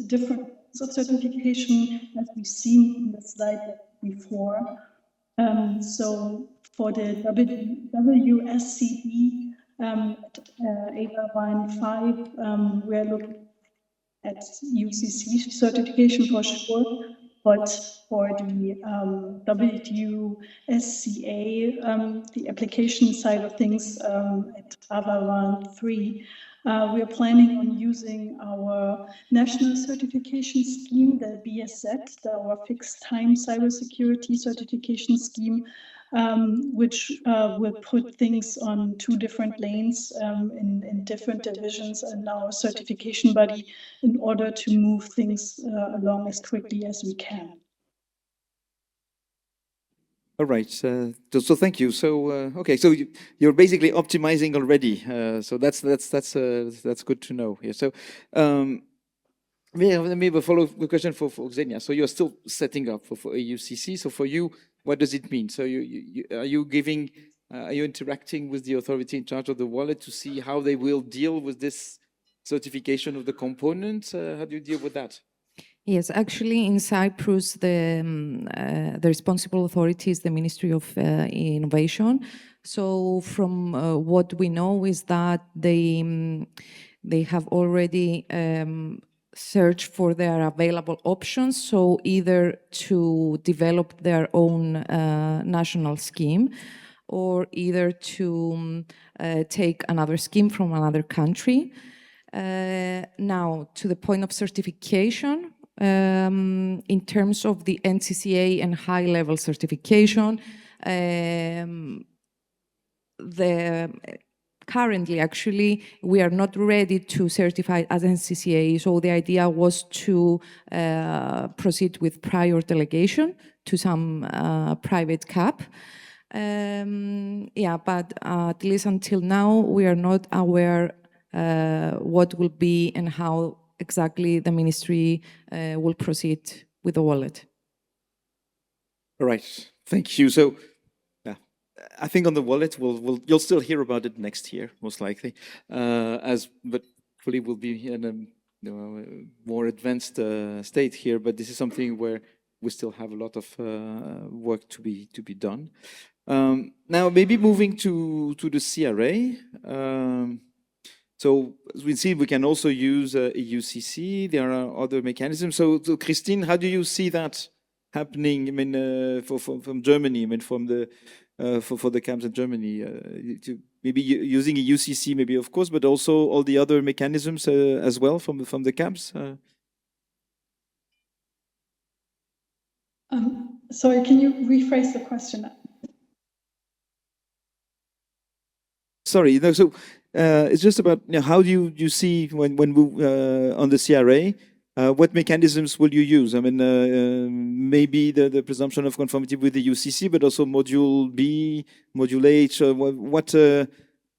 different sorts of certification as we've seen in the slide before. So for the WSCE Ayia 1.5, we're looking at UCC certification for sure, but for the WSCA, the application side of things at Ayia 3, we are planning on using our national certification scheme, the BSZ, our fixed time cybersecurity certification scheme, which will put things on 2 different lanes in different divisions and our certification body in order to move things along as quickly as we can. All right, so thank you. So okay, so you're basically optimizing already. So that's good to know here. So maybe a follow-up question for Xenia. So you're still setting up for EUCC. So for you, what does it mean? So are you interacting with the authority in charge of the wallet to see how they will deal with this certification of the components? How do you deal with that? Yes, actually, in Cyprus, the responsible authority is the Ministry of Innovation. So, from what we know is that they have already searched for their available options. So, either to develop their own national scheme, or either to take another scheme from another country. Now, to the point of certification. In terms of the NCCA and high-level certification, currently, actually, we are not ready to certify as NCCA. So the idea was to proceed with prior delegation to some private cap. Yeah, but at least until now, we are not aware what will be and how exactly the ministry will proceed with the wallet. All right, thank you. So, I think on the wallet, you'll still hear about it next year, most likely, but hopefully we'll be in a more advanced state here. But this is something where we still have a lot of work to be done. Now, maybe moving to the CRA. So as we see, we can also use EUCC. There are other mechanisms. So Christine, how do you see that happening? I mean, from Germany. I mean, from the for the camps in Germany, maybe using EUCC, maybe of course, but also all the other mechanisms as well from the camps. Sorry, can you rephrase the question? Sorry, no, so it's just about how do you see when we, on the CRA, what mechanisms will you use? I mean, maybe the presumption of conformity with the UCC, but also Module B, Module H.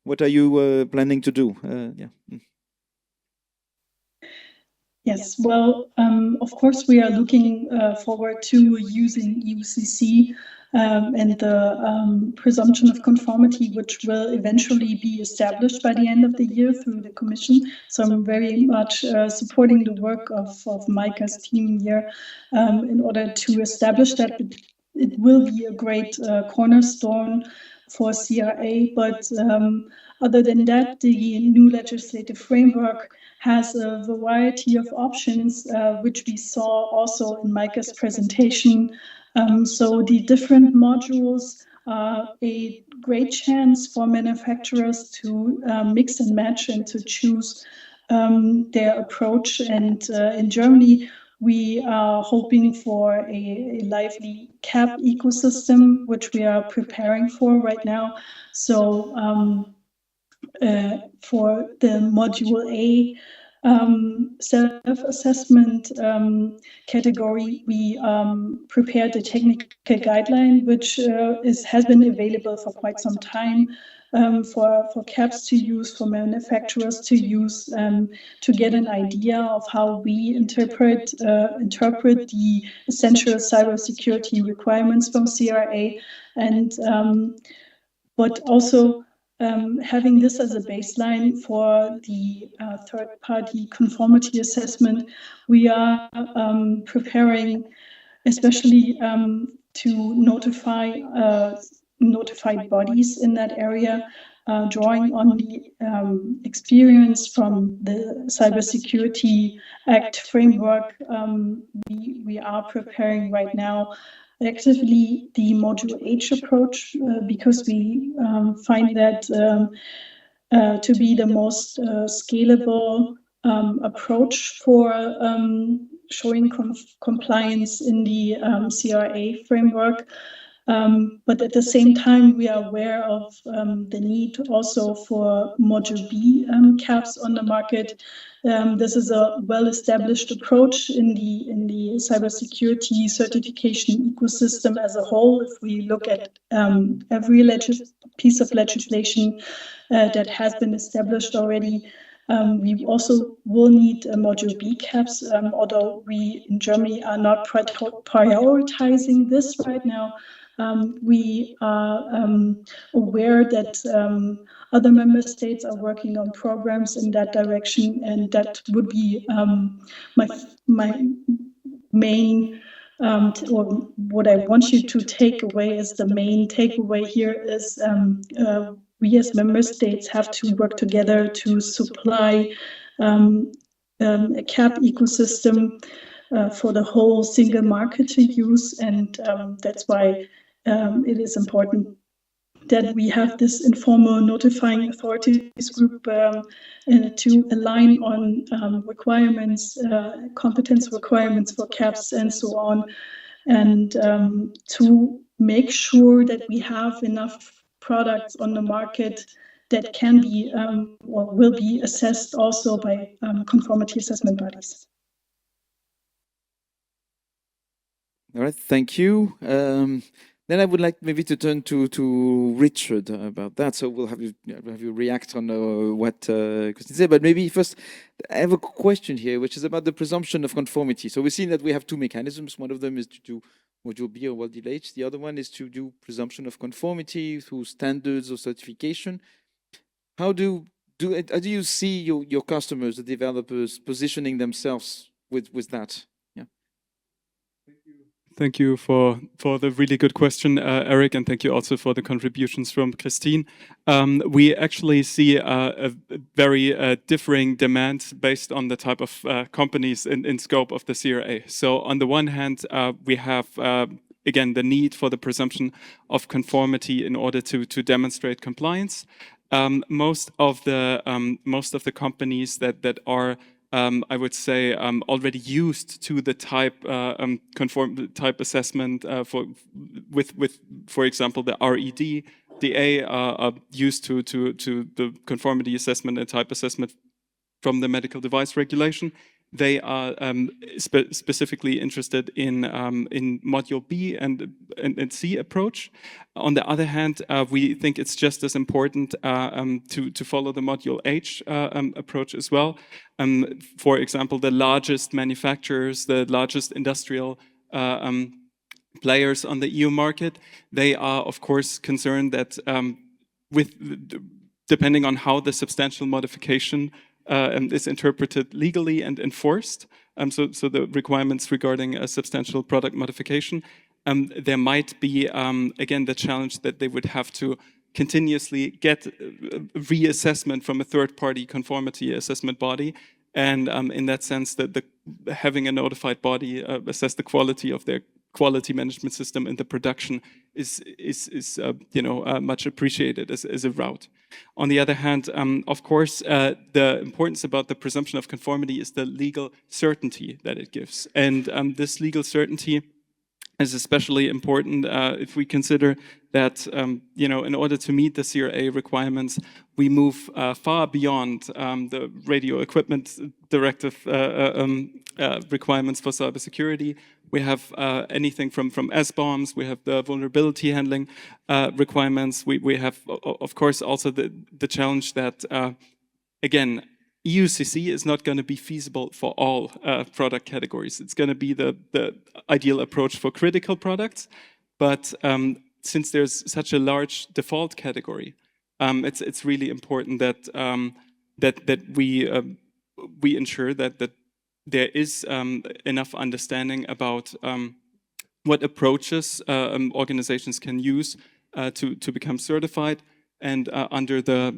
What are you planning to do? Yeah. Yes, well, of course, we are looking forward to using EUCC and the presumption of conformity, which will eventually be established by the end of the year through the Commission. So I'm very much supporting the work of Maika's team here in order to establish that it will be a great cornerstone for CRA, but other than that, the new legislative framework has a variety of options, which we saw also in Maike's presentation. So the different modules are a great chance for manufacturers to mix and match and to choose their approach. And in Germany, we are hoping for a lively CAP ecosystem, which we are preparing for right now. So for the module A self-assessment category, we prepared a technical guideline, which has been available for quite some time for CAPs to use, for manufacturers to use, to get an idea of how we interpret the essential cybersecurity requirements from CRA, and but also having this as a baseline for the third-party conformity assessment. We are preparing, especially to notify notified bodies in that area, drawing on the experience from the Cybersecurity Act framework. We are preparing right now actively the module H approach, because we find that to be the most scalable approach for showing compliance in the CRA framework. But at the same time, we are aware of the need also for module B caps on the market. This is a well-established approach in the cybersecurity certification ecosystem as a whole. If we look at every piece of legislation that has been established already, we also will need module B caps, although we in Germany are not prioritizing this right now. We are aware that other member states are working on programs in that direction, and that would be my main, or what I want you to take away is the main takeaway here is we as member states have to work together to supply a CAP ecosystem for the whole single market to use, and that's why it is important that we have this informal notifying authorities group to align on requirements, competence requirements for CAPs and so on, and to make sure that we have enough products on the market that can be or will be assessed also by conformity assessment bodies. All right, thank you. Then I would like maybe to turn to Richard about that. So we'll have you react on what Christine said. But maybe first, I have a question here, which is about the presumption of conformity. So we've seen that we have two mechanisms. One of them is to do module B or module H. The other one is to do presumption of conformity through standards or certification. How do you see your customers, the developers, positioning themselves with that? Thank you for the really good question, Eric, and thank you also for the contributions from Christine. We actually see a very differing demand based on the type of companies in scope of the CRA. So on the one hand, we have again the need for the presumption of conformity in order to demonstrate compliance. Most of the companies that are I would say already used to the type assessment for example the RED, the A are used to the conformity assessment and type assessment from the medical device regulation. They are specifically interested in module B and C approach. On the other hand, we think it's just as important to follow the module H approach as well. For example, the largest manufacturers, the largest industrial players on the EU market, they are of course concerned that depending on how the substantial modification is interpreted legally and enforced, so the requirements regarding a substantial product modification, there might be, again, the challenge that they would have to continuously get reassessment from a third-party conformity assessment body. And in that sense, that having a notified body assess the quality of their quality management system in the production is much appreciated as a route. On the other hand, of course, the importance about the presumption of conformity is the legal certainty that it gives. And this legal certainty is especially important if we consider that, in order to meet the CRA requirements, we move far beyond the Radio Equipment Directive requirements for cybersecurity. We have anything from SBOMs, we have the vulnerability handling requirements. We have, of course, also the challenge that, again, EUCC is not going to be feasible for all product categories. It's going to be the ideal approach for critical products, but since there's such a large default category, it's really important that that we ensure that there is enough understanding about what approaches organizations can use to become certified, and under the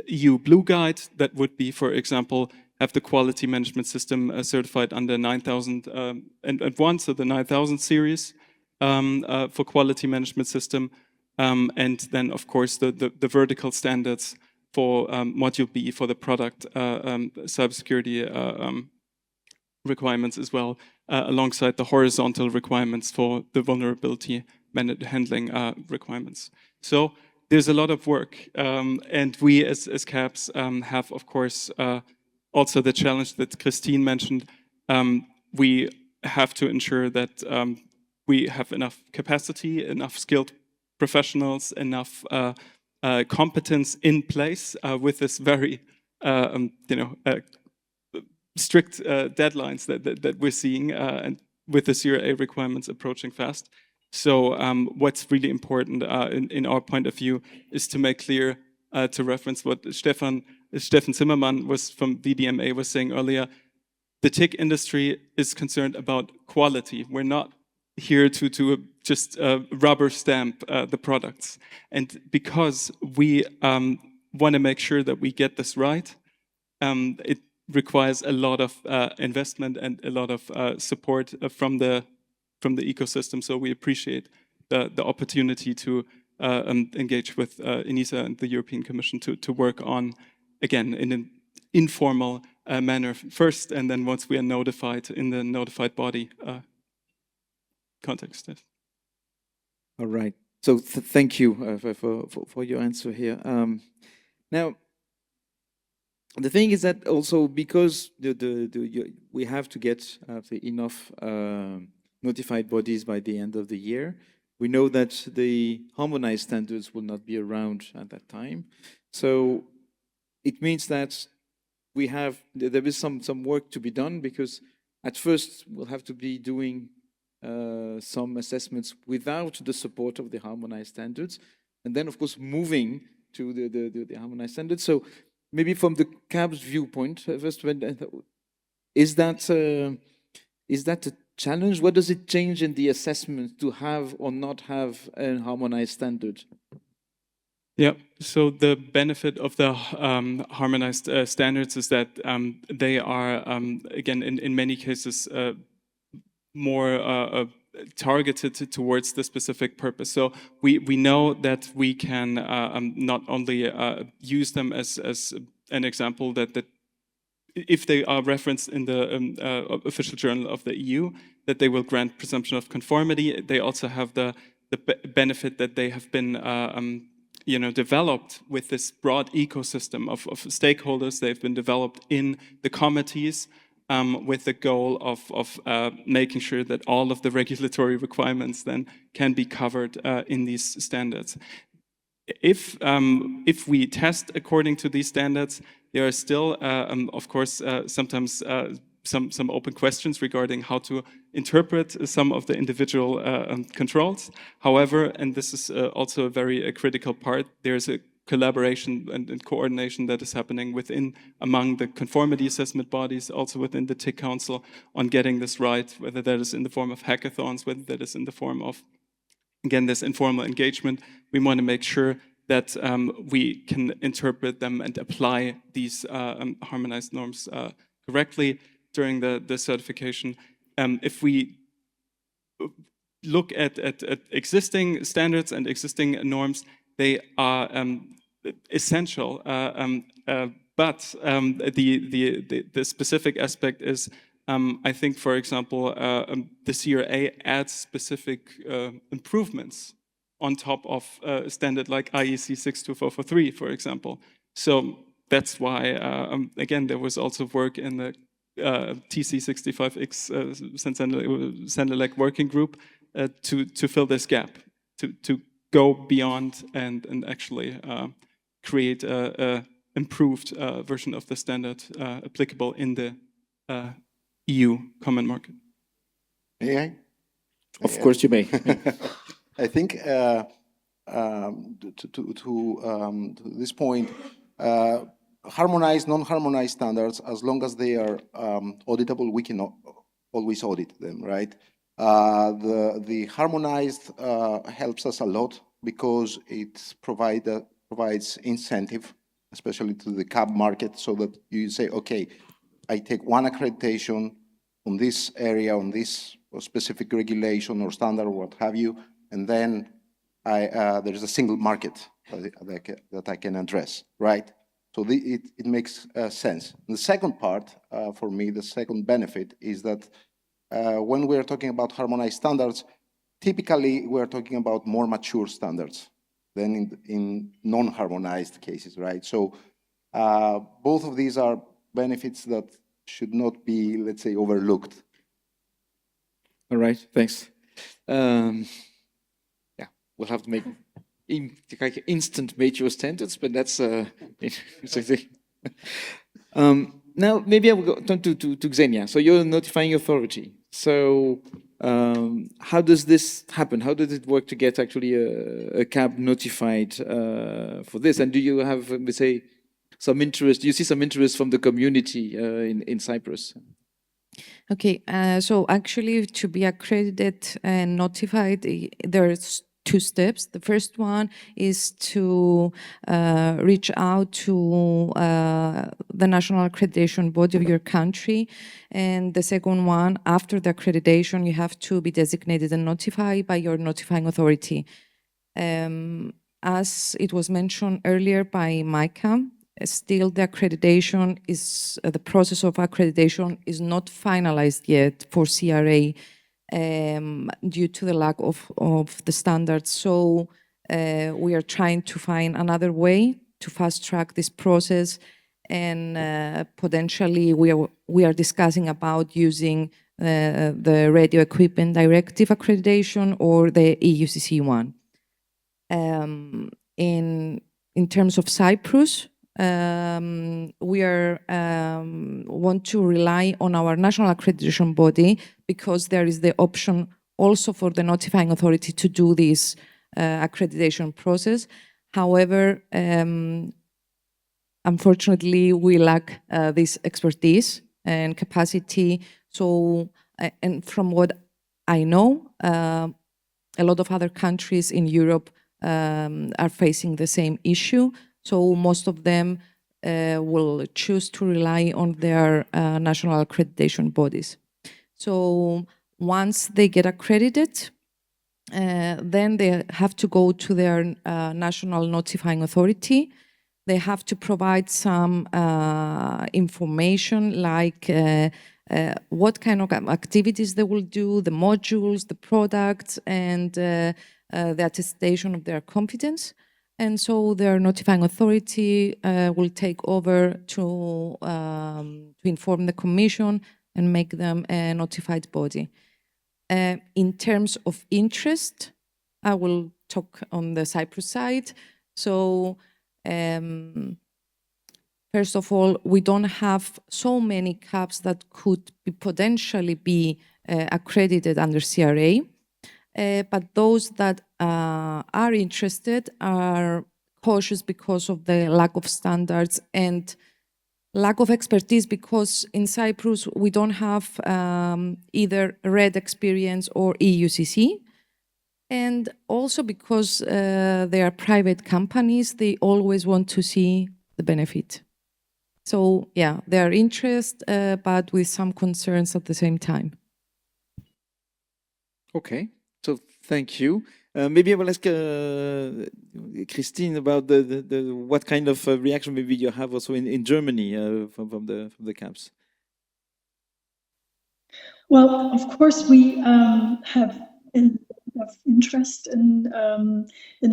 EU Blue Guide, that would be, for example, have the quality management system certified under 9001, so the 9000 series for quality management system, and then, of course, the vertical standards for Module B for the product cybersecurity requirements as well, alongside the horizontal requirements for the vulnerability handling requirements. So there's a lot of work, and we as CAPS have, of course, also the challenge that Christine mentioned. We have to ensure that we have enough capacity, enough skilled professionals, enough competence in place with this very, strict deadlines that we're seeing, and with the CRA requirements approaching fast. So what's really important in our point of view is to make clear, to reference what Steffen Zimmermann was from VDMA was saying earlier, the TIC industry is concerned about quality. We're not here to just rubber stamp the products. And because we want to make sure that we get this right, it requires a lot of investment and a lot of support from the ecosystem. So we appreciate the opportunity to engage with ENISA and the European Commission to work on, again, in an informal manner first, and then once we are notified in the notified body context. All right. So thank you for your answer here. Now, the thing is that also because we have to get enough notified bodies by the end of the year, we know that the harmonized standards will not be around at that time. So it means that there is some work to be done, because at first we'll have to be doing some assessments without the support of the harmonized standards, and then of course moving to the harmonized standards. So maybe from the CAB's viewpoint, first, is that a challenge? What does it change in the assessment to have or not have a harmonized standard? Yeah, so the benefit of the harmonized standards is that they are, again, in many cases, more targeted towards the specific purpose. So we know that we can not only use them as an example that if they are referenced in the official journal of the EU, that they will grant presumption of conformity. They also have the benefit that they have been developed with this broad ecosystem of stakeholders. They've been developed in the committees with the goal of making sure that all of the regulatory requirements then can be covered in these standards. If we test according to these standards, there are still, of course, sometimes some open questions regarding how to interpret some of the individual controls. However, and this is also a very critical part, there's a collaboration and coordination that is happening among the conformity assessment bodies, also within the TIC Council, on getting this right, whether that is in the form of hackathons, whether that is in the form of, again, this informal engagement. We want to make sure that we can interpret them and apply these harmonized norms correctly during the certification. If we look at existing standards and existing norms, they are essential, but the specific aspect is, I think, for example, the CRA adds specific improvements on top of a standard like IEC 62443, for example. So that's why, again, there was also work in the TC65X Senelec working group to fill this gap, to go beyond and actually create an improved version of the standard applicable in the EU common market. May I? Of course you may. I think to this point, harmonized, non-harmonized standards, as long as they are auditable, we can always audit them, right? The harmonized helps us a lot because it provides incentive, especially to the cab market, so that you say, okay, I take one accreditation on this area, on this specific regulation or standard or what have you, and then there's a single market that I can address, right? So it makes sense. And the second part, for me, the second benefit is that when we're talking about harmonized standards, typically we're talking about more mature standards than in non-harmonized cases, right? So both of these are benefits that should not be, let's say, overlooked. All right, thanks. Yeah, we'll have to make instant mature standards, but that's now maybe I will go turn to Xenia. So you're a notifying authority. So how does this happen? How does it work to get actually a cab notified for this? And do you have, let's say, some interest? Do you see some interest from the community in Cyprus? Okay, so actually to be accredited and notified, there's two steps. The first one is to reach out to the national accreditation body of your country. And the second one, after the accreditation, you have to be designated and notified by your notifying authority. As it was mentioned earlier by Micah, still the accreditation is, the process of accreditation is not finalized yet for CRA due to the lack of the standards. So we are trying to find another way to fast track this process, and potentially we are discussing about using the Radio Equipment Directive accreditation or the EUCC one. In terms of Cyprus, we want to rely on our national accreditation body, because there is the option also for the notifying authority to do this accreditation process. However, unfortunately, we lack this expertise and capacity. So, and from what I know, a lot of other countries in Europe are facing the same issue. So most of them will choose to rely on their national accreditation bodies. So once they get accredited, then they have to go to their national notifying authority. They have to provide some information like what kind of activities they will do, the modules, the products, and the attestation of their competence. And so their notifying authority will take over to inform the Commission and make them a notified body. In terms of interest, I will talk on the Cyprus side. So first of all, we don't have so many cabs that could potentially be accredited under CRA. But those that are interested are cautious because of the lack of standards and lack of expertise, because in Cyprus we don't have either RED experience or EUCC. And also because they are private companies, they always want to see the benefit. So yeah, they are interested, but with some concerns at the same time. Okay, so thank you. Maybe I will ask Christine about what kind of reaction maybe you have also in Germany from the camps. Well, of course, we have a lot of interest in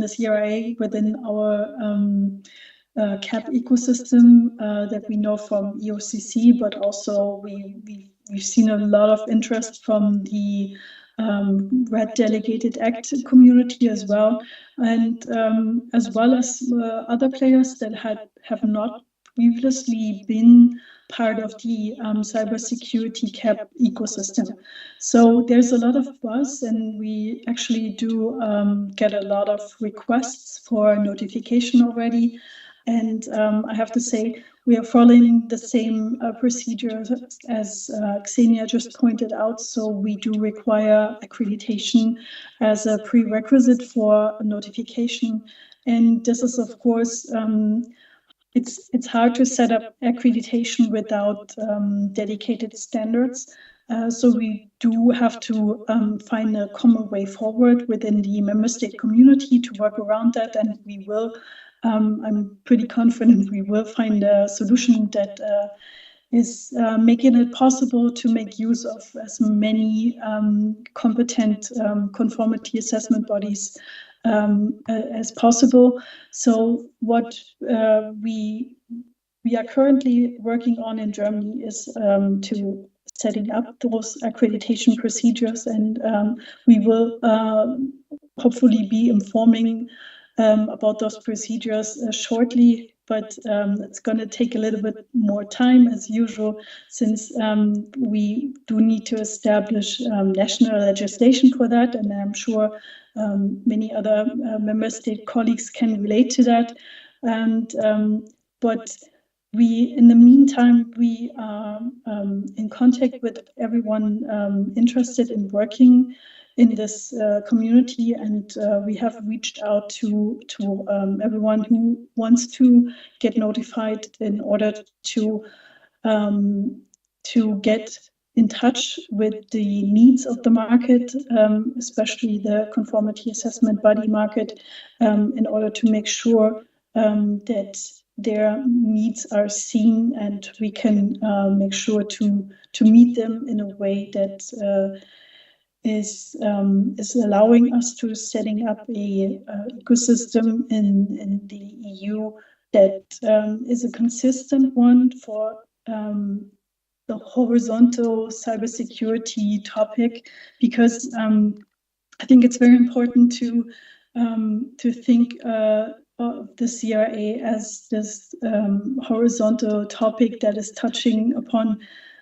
the CRA within our CAP ecosystem that we know from EOCC, but also we've seen a lot of interest from the RED Delegated Act community as well, and as well as other players that have not previously been part of the cybersecurity CAP ecosystem. So there's a lot of buzz, and we actually do get a lot of requests for notification already. And I have to say, we are following the same procedures as Xenia just pointed out. So we do require accreditation as a prerequisite for notification. And this is, of course, it's hard to set up accreditation without dedicated standards. So we do have to find a common way forward within the member state community to work around that, and we will. I'm pretty confident we will find a solution that is making it possible to make use of as many competent conformity assessment bodies as possible. So what we are currently working on in Germany is to setting up those accreditation procedures, and we will hopefully be informing about those procedures shortly, but it's going to take a little bit more time as usual, since we do need to establish national legislation for that, and I'm sure many other member state colleagues can relate to that. And but we, in the meantime, we are in contact with everyone interested in working in this community, and we have reached out to everyone who wants to get notified in order to get in touch with the needs of the market, especially the conformity assessment body market, in order to make sure that their needs are seen, and we can make sure to meet them in a way that is allowing us to setting up a ecosystem in the EU that is a consistent one for the horizontal cybersecurity topic, because I think it's very important to think of the CRA as this horizontal topic that is touching upon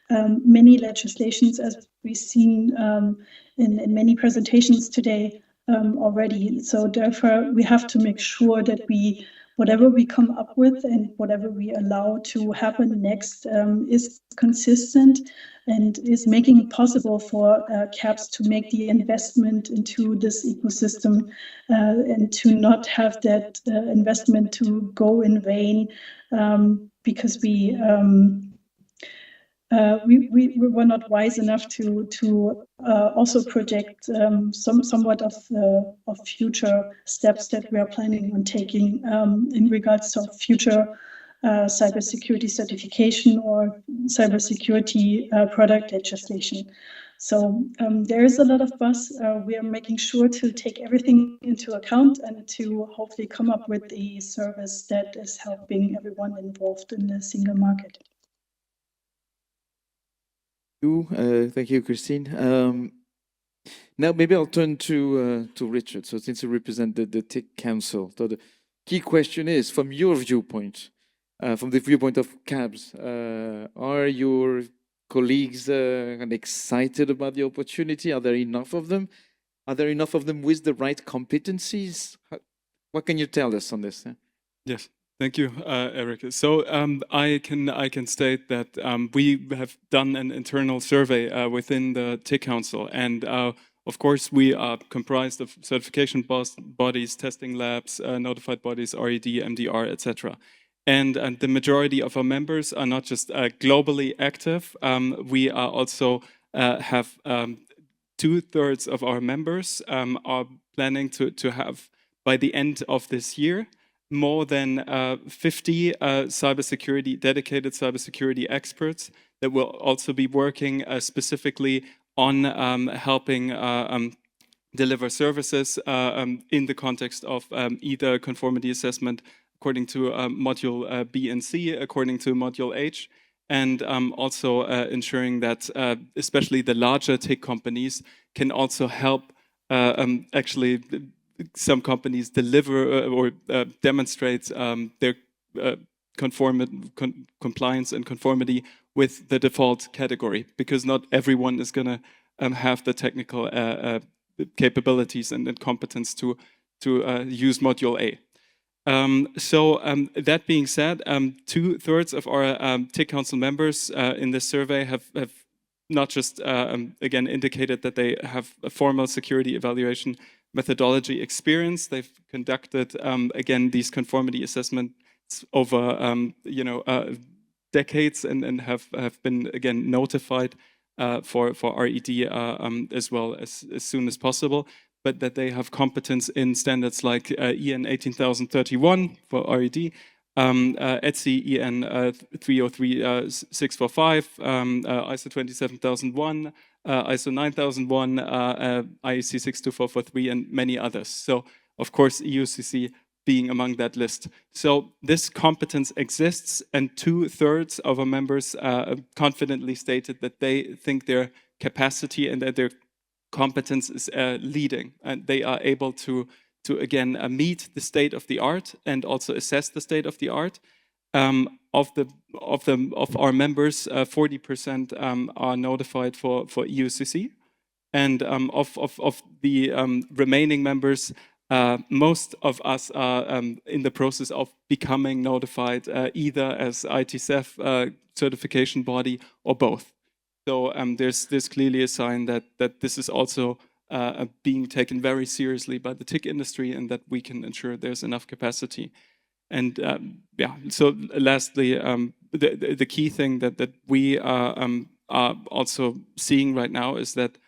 many legislations, as we've seen in many presentations today already. So therefore, we have to make sure that whatever we come up with and whatever we allow to happen next is consistent and is making it possible for CAPS to make the investment into this ecosystem and to not have that investment to go in vain because we were not wise enough to also project somewhat of future steps that we are planning on taking in regards to future cybersecurity certification or cybersecurity product legislation. So there is a lot of buzz. We are making sure to take everything into account and to hopefully come up with a service that is helping everyone involved in the single market. Thank you, Christine. Now maybe I'll turn to Richard. So since you represent the TIC Council, so the key question is, from your viewpoint, from the viewpoint of CABS, are your colleagues excited about the opportunity? Are there enough of them? Are there enough of them with the right competencies? What can you tell us on this? Yes, thank you, Eric. So I can state that we have done an internal survey within the TIC Council, and of course we are comprised of certification bodies, testing labs, notified bodies, RED, MDR, etc. And the majority of our members are not just globally active. We are also have 2/3 of our members are planning to have by the end of this year more than 50 dedicated cybersecurity experts that will also be working specifically on helping deliver services in the context of either conformity assessment according to module B and C, according to module H, and also ensuring that especially the larger tech companies can also help actually some companies deliver or demonstrate their compliance and conformity with the default category, because not everyone is going to have the technical capabilities and competence to use module A. That being said, 2/3 of our TIC Council members in this survey have not just again indicated that they have a formal security evaluation methodology experience. They've conducted again these conformity assessments over decades and have been again notified for RED as well as soon as possible, but that they have competence in standards like EN 18031 for RED, ETSI EN 303645, ISO 27001, ISO 9001, IEC 62443, and many others. So, of course, EUCC being among that list. So this competence exists, and 2/3 of our members confidently stated that they think their capacity and that their competence is leading, and they are able to again meet the state of the art and also assess the state of the art. Of our members, 40% are notified for EUCC, and of the remaining members, most of us are in the process of becoming notified either as ITSEF certification body or both. So there's clearly a sign that this is also being taken very seriously by the TIC industry, and that we can ensure there's enough capacity. And yeah, so lastly, the key thing that we are also seeing right now is that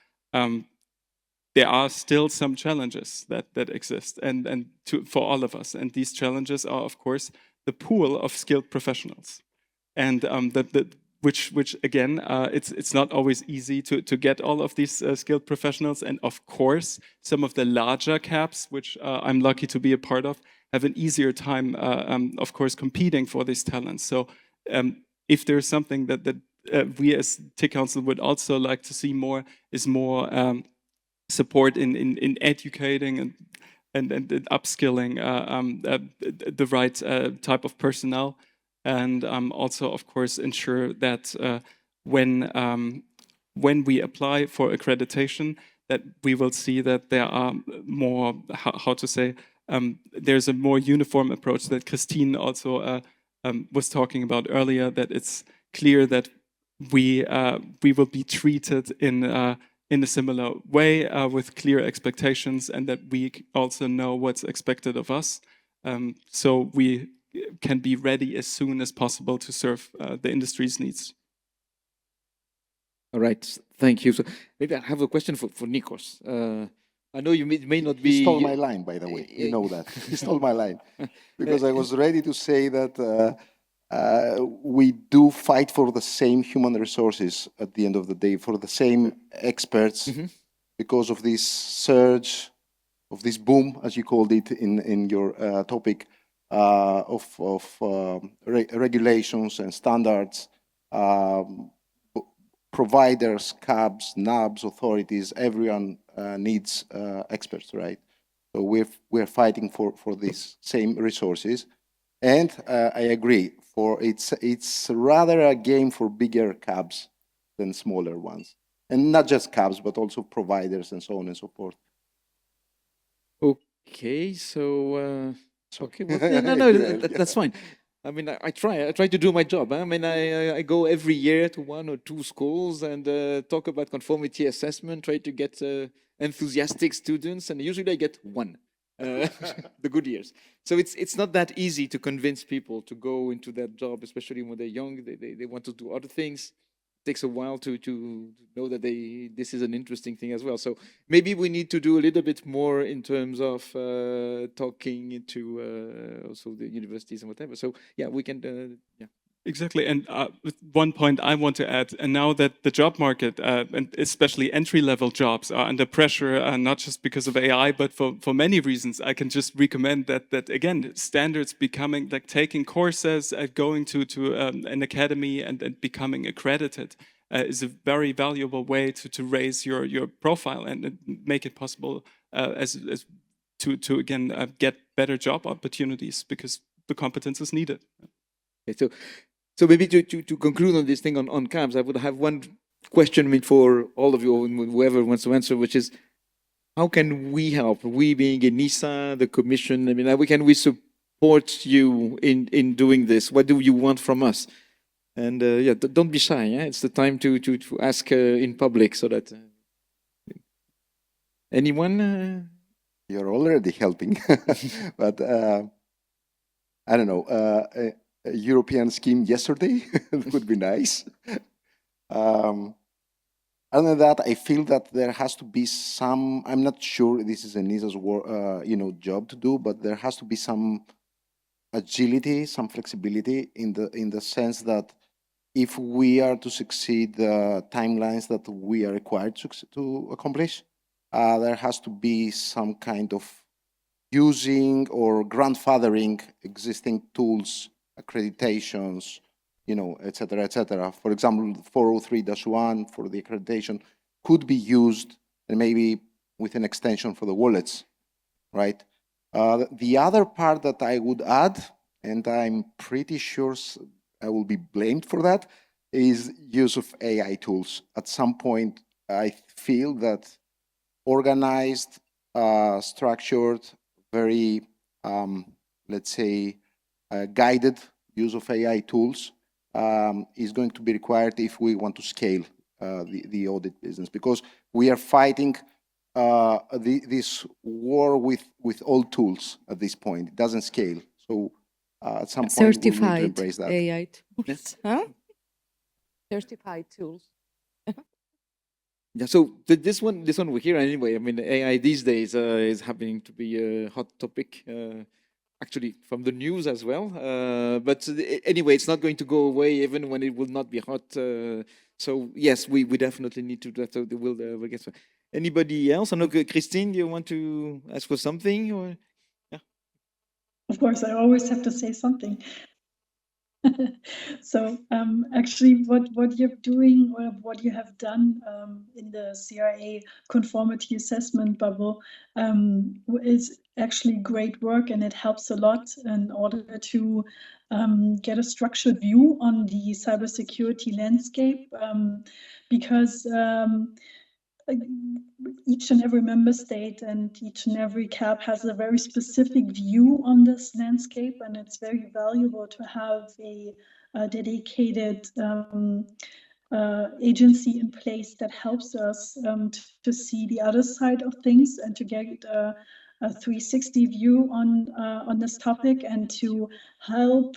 there are still some challenges that exist, and for all of us. And these challenges are, of course, the pool of skilled professionals, and which again, it's not always easy to get all of these skilled professionals. And of course, some of the larger CAPs, which I'm lucky to be a part of, have an easier time, of course, competing for these talents. So if there's something that we as TIC Council would also like to see more, is more support in educating and upskilling the right type of personnel, and also, of course, ensure that when we apply for accreditation, that we will see that there are more, how to say, there's a more uniform approach that Christine also was talking about earlier, that it's clear that we will be treated in a similar way with clear expectations, and that we also know what's expected of us, so we can be ready as soon as possible to serve the industry's needs. All right, thank you. So maybe I have a question for Nikos. I know you may not be... He stole my line, by the way. You know that. He stole my line. Because I was ready to say that we do fight for the same human resources at the end of the day, for the same experts, because of this surge, of this boom, as you called it in your topic, of regulations and standards, providers, CABs, NABs, authorities, everyone needs experts, right? So we're fighting for these same resources. And I agree, it's rather a game for bigger CABs than smaller ones. And not just CABs, but also providers and so on and so forth. Okay, so Okay, well, no, that's fine. I mean, I try to do my job. I mean, I go every year to 1 or 2 schools and talk about conformity assessment, try to get enthusiastic students, and usually I get 1, the good years. So it's not that easy to convince people to go into that job, especially when they're young. They want to do other things. Takes a while to know that this is an interesting thing as well. So maybe we need to do a little bit more in terms of talking to also the universities and whatever. So yeah, we can. Yeah. Exactly, and one point I want to add, and now that the job market, and especially entry-level jobs, are under pressure, not just because of AI, but for many reasons, I can just recommend that again, standards becoming, like taking courses, going to an academy and becoming accredited is a very valuable way to raise your profile and make it possible as to again get better job opportunities, because the competence is needed. Okay, so maybe to conclude on this thing on CABs, I would have one question, I mean, for all of you, whoever wants to answer, which is, how can we help? We being ENISA, the Commission, I mean, how can we support you in doing this? What do you want from us? And yeah, don't be shy. Yeah? It's the time to ask in public, so that anyone. You're already helping, but I don't know. A European scheme yesterday would be nice. Other than that, I feel that there has to be some. I'm not sure this is ENISA's job to do, but there has to be some agility, some flexibility in the sense that if we are to succeed the timelines that we are required to accomplish, there has to be some kind of using or grandfathering existing tools, accreditations, et cetera, et cetera. For example, 403-1 for the accreditation could be used, and maybe with an extension for the wallets, right? The other part that I would add, and I'm pretty sure I will be blamed for that, is use of AI tools. At some point, I feel that organized, structured, very, let's say, guided use of AI tools is going to be required if we want to scale the audit business, because we are fighting this war with old tools at this point. It doesn't scale. So at some point, we need to embrace that. AI tools. Huh? Certified tools. Yeah, so this one we're here anyway. I mean, AI these days is happening to be a hot topic, actually from the news as well. But anyway, it's not going to go away even when it will not be hot. So yes, we definitely need to do that. So we'll get to. Anybody else? I know, Christine, do you want to ask for something? Or yeah. Of course, I always have to say something. So actually what you're doing, or what you have done in the CRA conformity assessment bubble is actually great work, and it helps a lot in order to get a structured view on the cybersecurity landscape, because each and every member state and each and every CAB has a very specific view on this landscape, and it's very valuable to have a dedicated agency in place that helps us to see the other side of things and to get a 360 view on this topic, and to help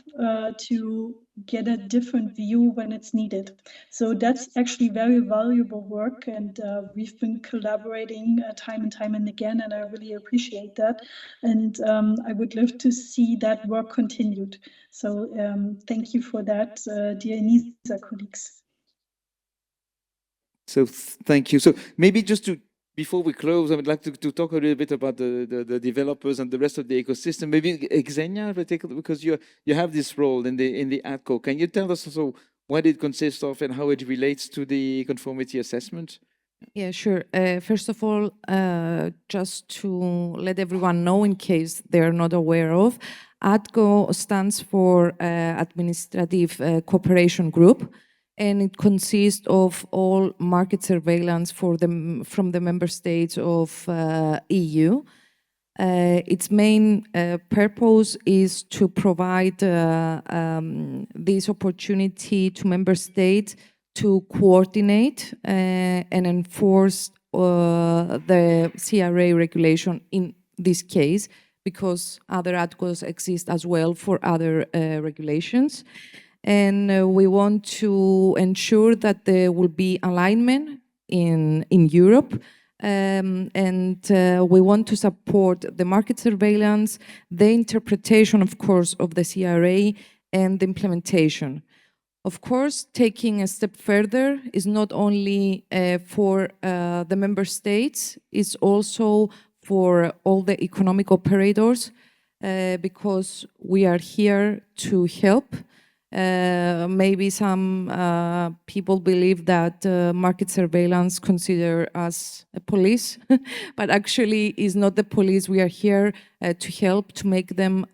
to get a different view when it's needed. So that's actually very valuable work, and we've been collaborating time and time and again, and I really appreciate that. And I would love to see that work continued. So thank you for that, dear ENISA colleagues. So thank you. So maybe just before we close, I would like to talk a little bit about the developers and the rest of the ecosystem. Maybe Xenia, because you have this role in the ADCO. Can you tell us also what it consists of and how it relates to the conformity assessment? Yeah, sure. First of all, just to let everyone know, in case they're not aware of, ADCO stands for Administrative Cooperation Group, and it consists of all market surveillance from the member states of EU. Its main purpose is to provide this opportunity to member states to coordinate and enforce the CRA regulation in this case, because other articles exist as well for other regulations. And we want to ensure that there will be alignment in Europe. We want to support the market surveillance, the interpretation, of course, of the CRA, and the implementation. Of course, taking a step further is not only for the member states, it's also for all the economic operators, because we are here to help. Maybe some people believe that market surveillance consider us a police, but actually is not the police. We are here to help, to make them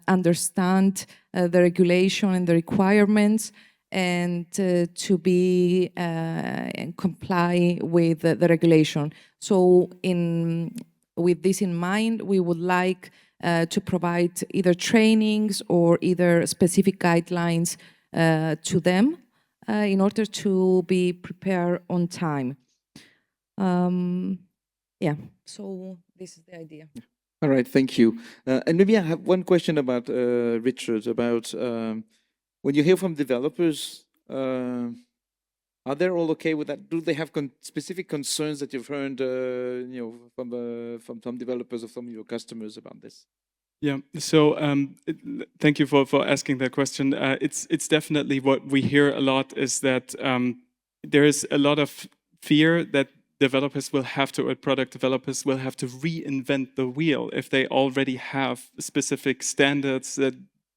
understand the regulation and the requirements, and to be and comply with the regulation. So with this in mind, we would like to provide either trainings or either specific guidelines to them in order to be prepared on time. Yeah, so this is the idea. All right, thank you. And maybe I have one question about Richard, about when you hear from developers, are they all okay with that? Do they have specific concerns that you've heard, from some developers or some of your customers about this? Yeah, so thank you for asking that question. It's definitely what we hear a lot is that there is a lot of fear that developers will have to, or product developers will have to reinvent the wheel if they already have specific standards that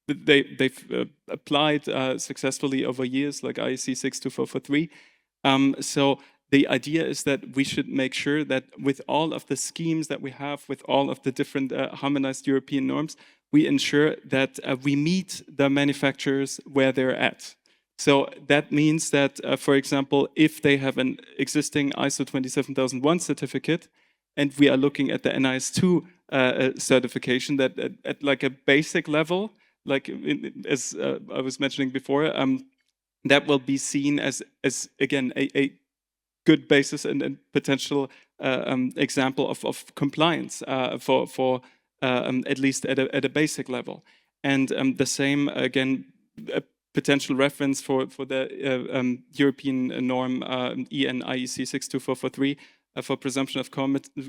they've applied successfully over years, like IEC 62443. So the idea is that we should make sure that with all of the schemes that we have, with all of the different harmonized European norms, we ensure that we meet the manufacturers where they're at. So that means that, for example, if they have an existing ISO 27001 certificate, and we are looking at the NIS2 certification, that at like a basic level, like as I was mentioning before, that will be seen as again, a good basis and potential example of compliance for at least at a basic level. And the same, again, a potential reference for the European norm EN IEC 62443 for presumption of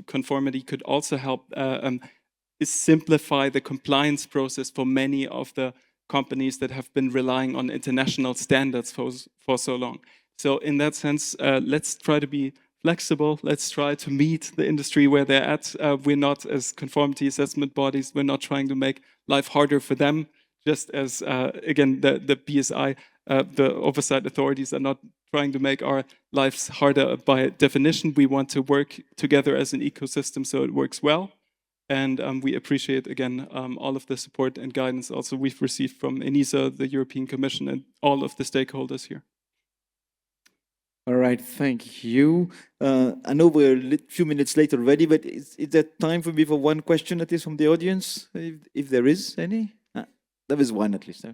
conformity could also help simplify the compliance process for many of the companies that have been relying on international standards for so long. So in that sense, let's try to be flexible. Let's try to meet the industry where they're at. We're not, as conformity assessment bodies, we're not trying to make life harder for them, just as, again, the BSI, the oversight authorities are not trying to make our lives harder by definition. We want to work together as an ecosystem so it works well. And we appreciate, again, all of the support and guidance also we've received from ENISA, the European Commission, and all of the stakeholders here. All right, thank you. I know we're a few minutes late already, but is there time for me for one question at least from the audience, if there is any? There is one at least. Huh?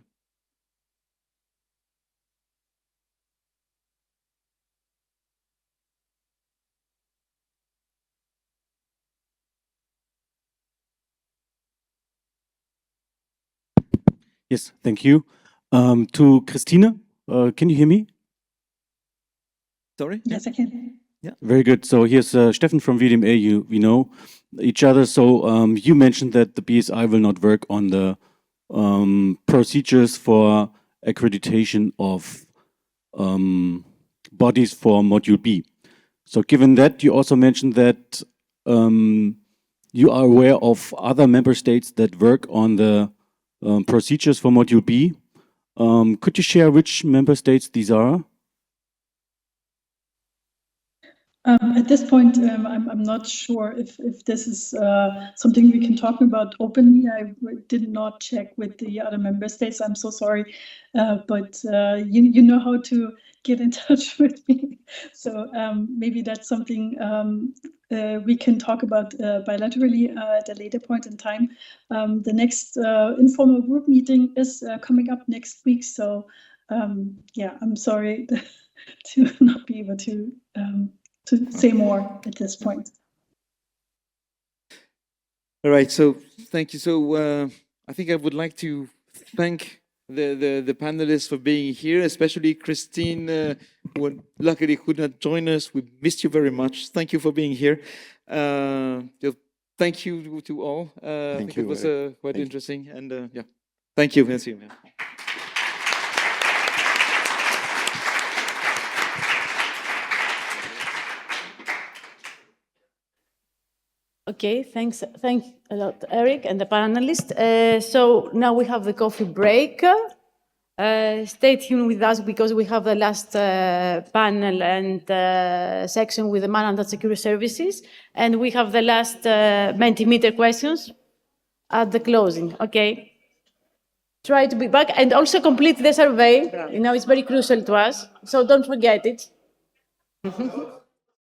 Yes, thank you. To Christine, can you hear me? Sorry? Yes, I can. Yeah. Very good. So here's Steffen from VDMA. We know each other. So you mentioned that the BSI will not work on the procedures for accreditation of bodies for Module B. So given that, you also mentioned that you are aware of other member states that work on the procedures for Module B. Could you share which member states these are? At this point, I'm not sure if this is something we can talk about openly. I did not check with the other member states. I'm so sorry, but you know how to get in touch with me. So maybe that's something we can talk about bilaterally at a later point in time. The next informal group meeting is coming up next week. So yeah, I'm sorry to not be able to say more at this point. All right, so thank you. So I think I would like to thank the panelists for being here, especially Christine, who luckily could not join us. We missed you very much. Thank you for being here. Thank you to all. I think it was quite interesting. And yeah, thank you. Merci. Okay, thanks a lot, Eric, and the panelists. So now we have the coffee break. Stay tuned with us because we have the last panel and section with the managed security services, and we have the last Mentimeter questions at the closing. Okay. Try to be back and also complete the survey. You know, it's very crucial to us, so don't forget it.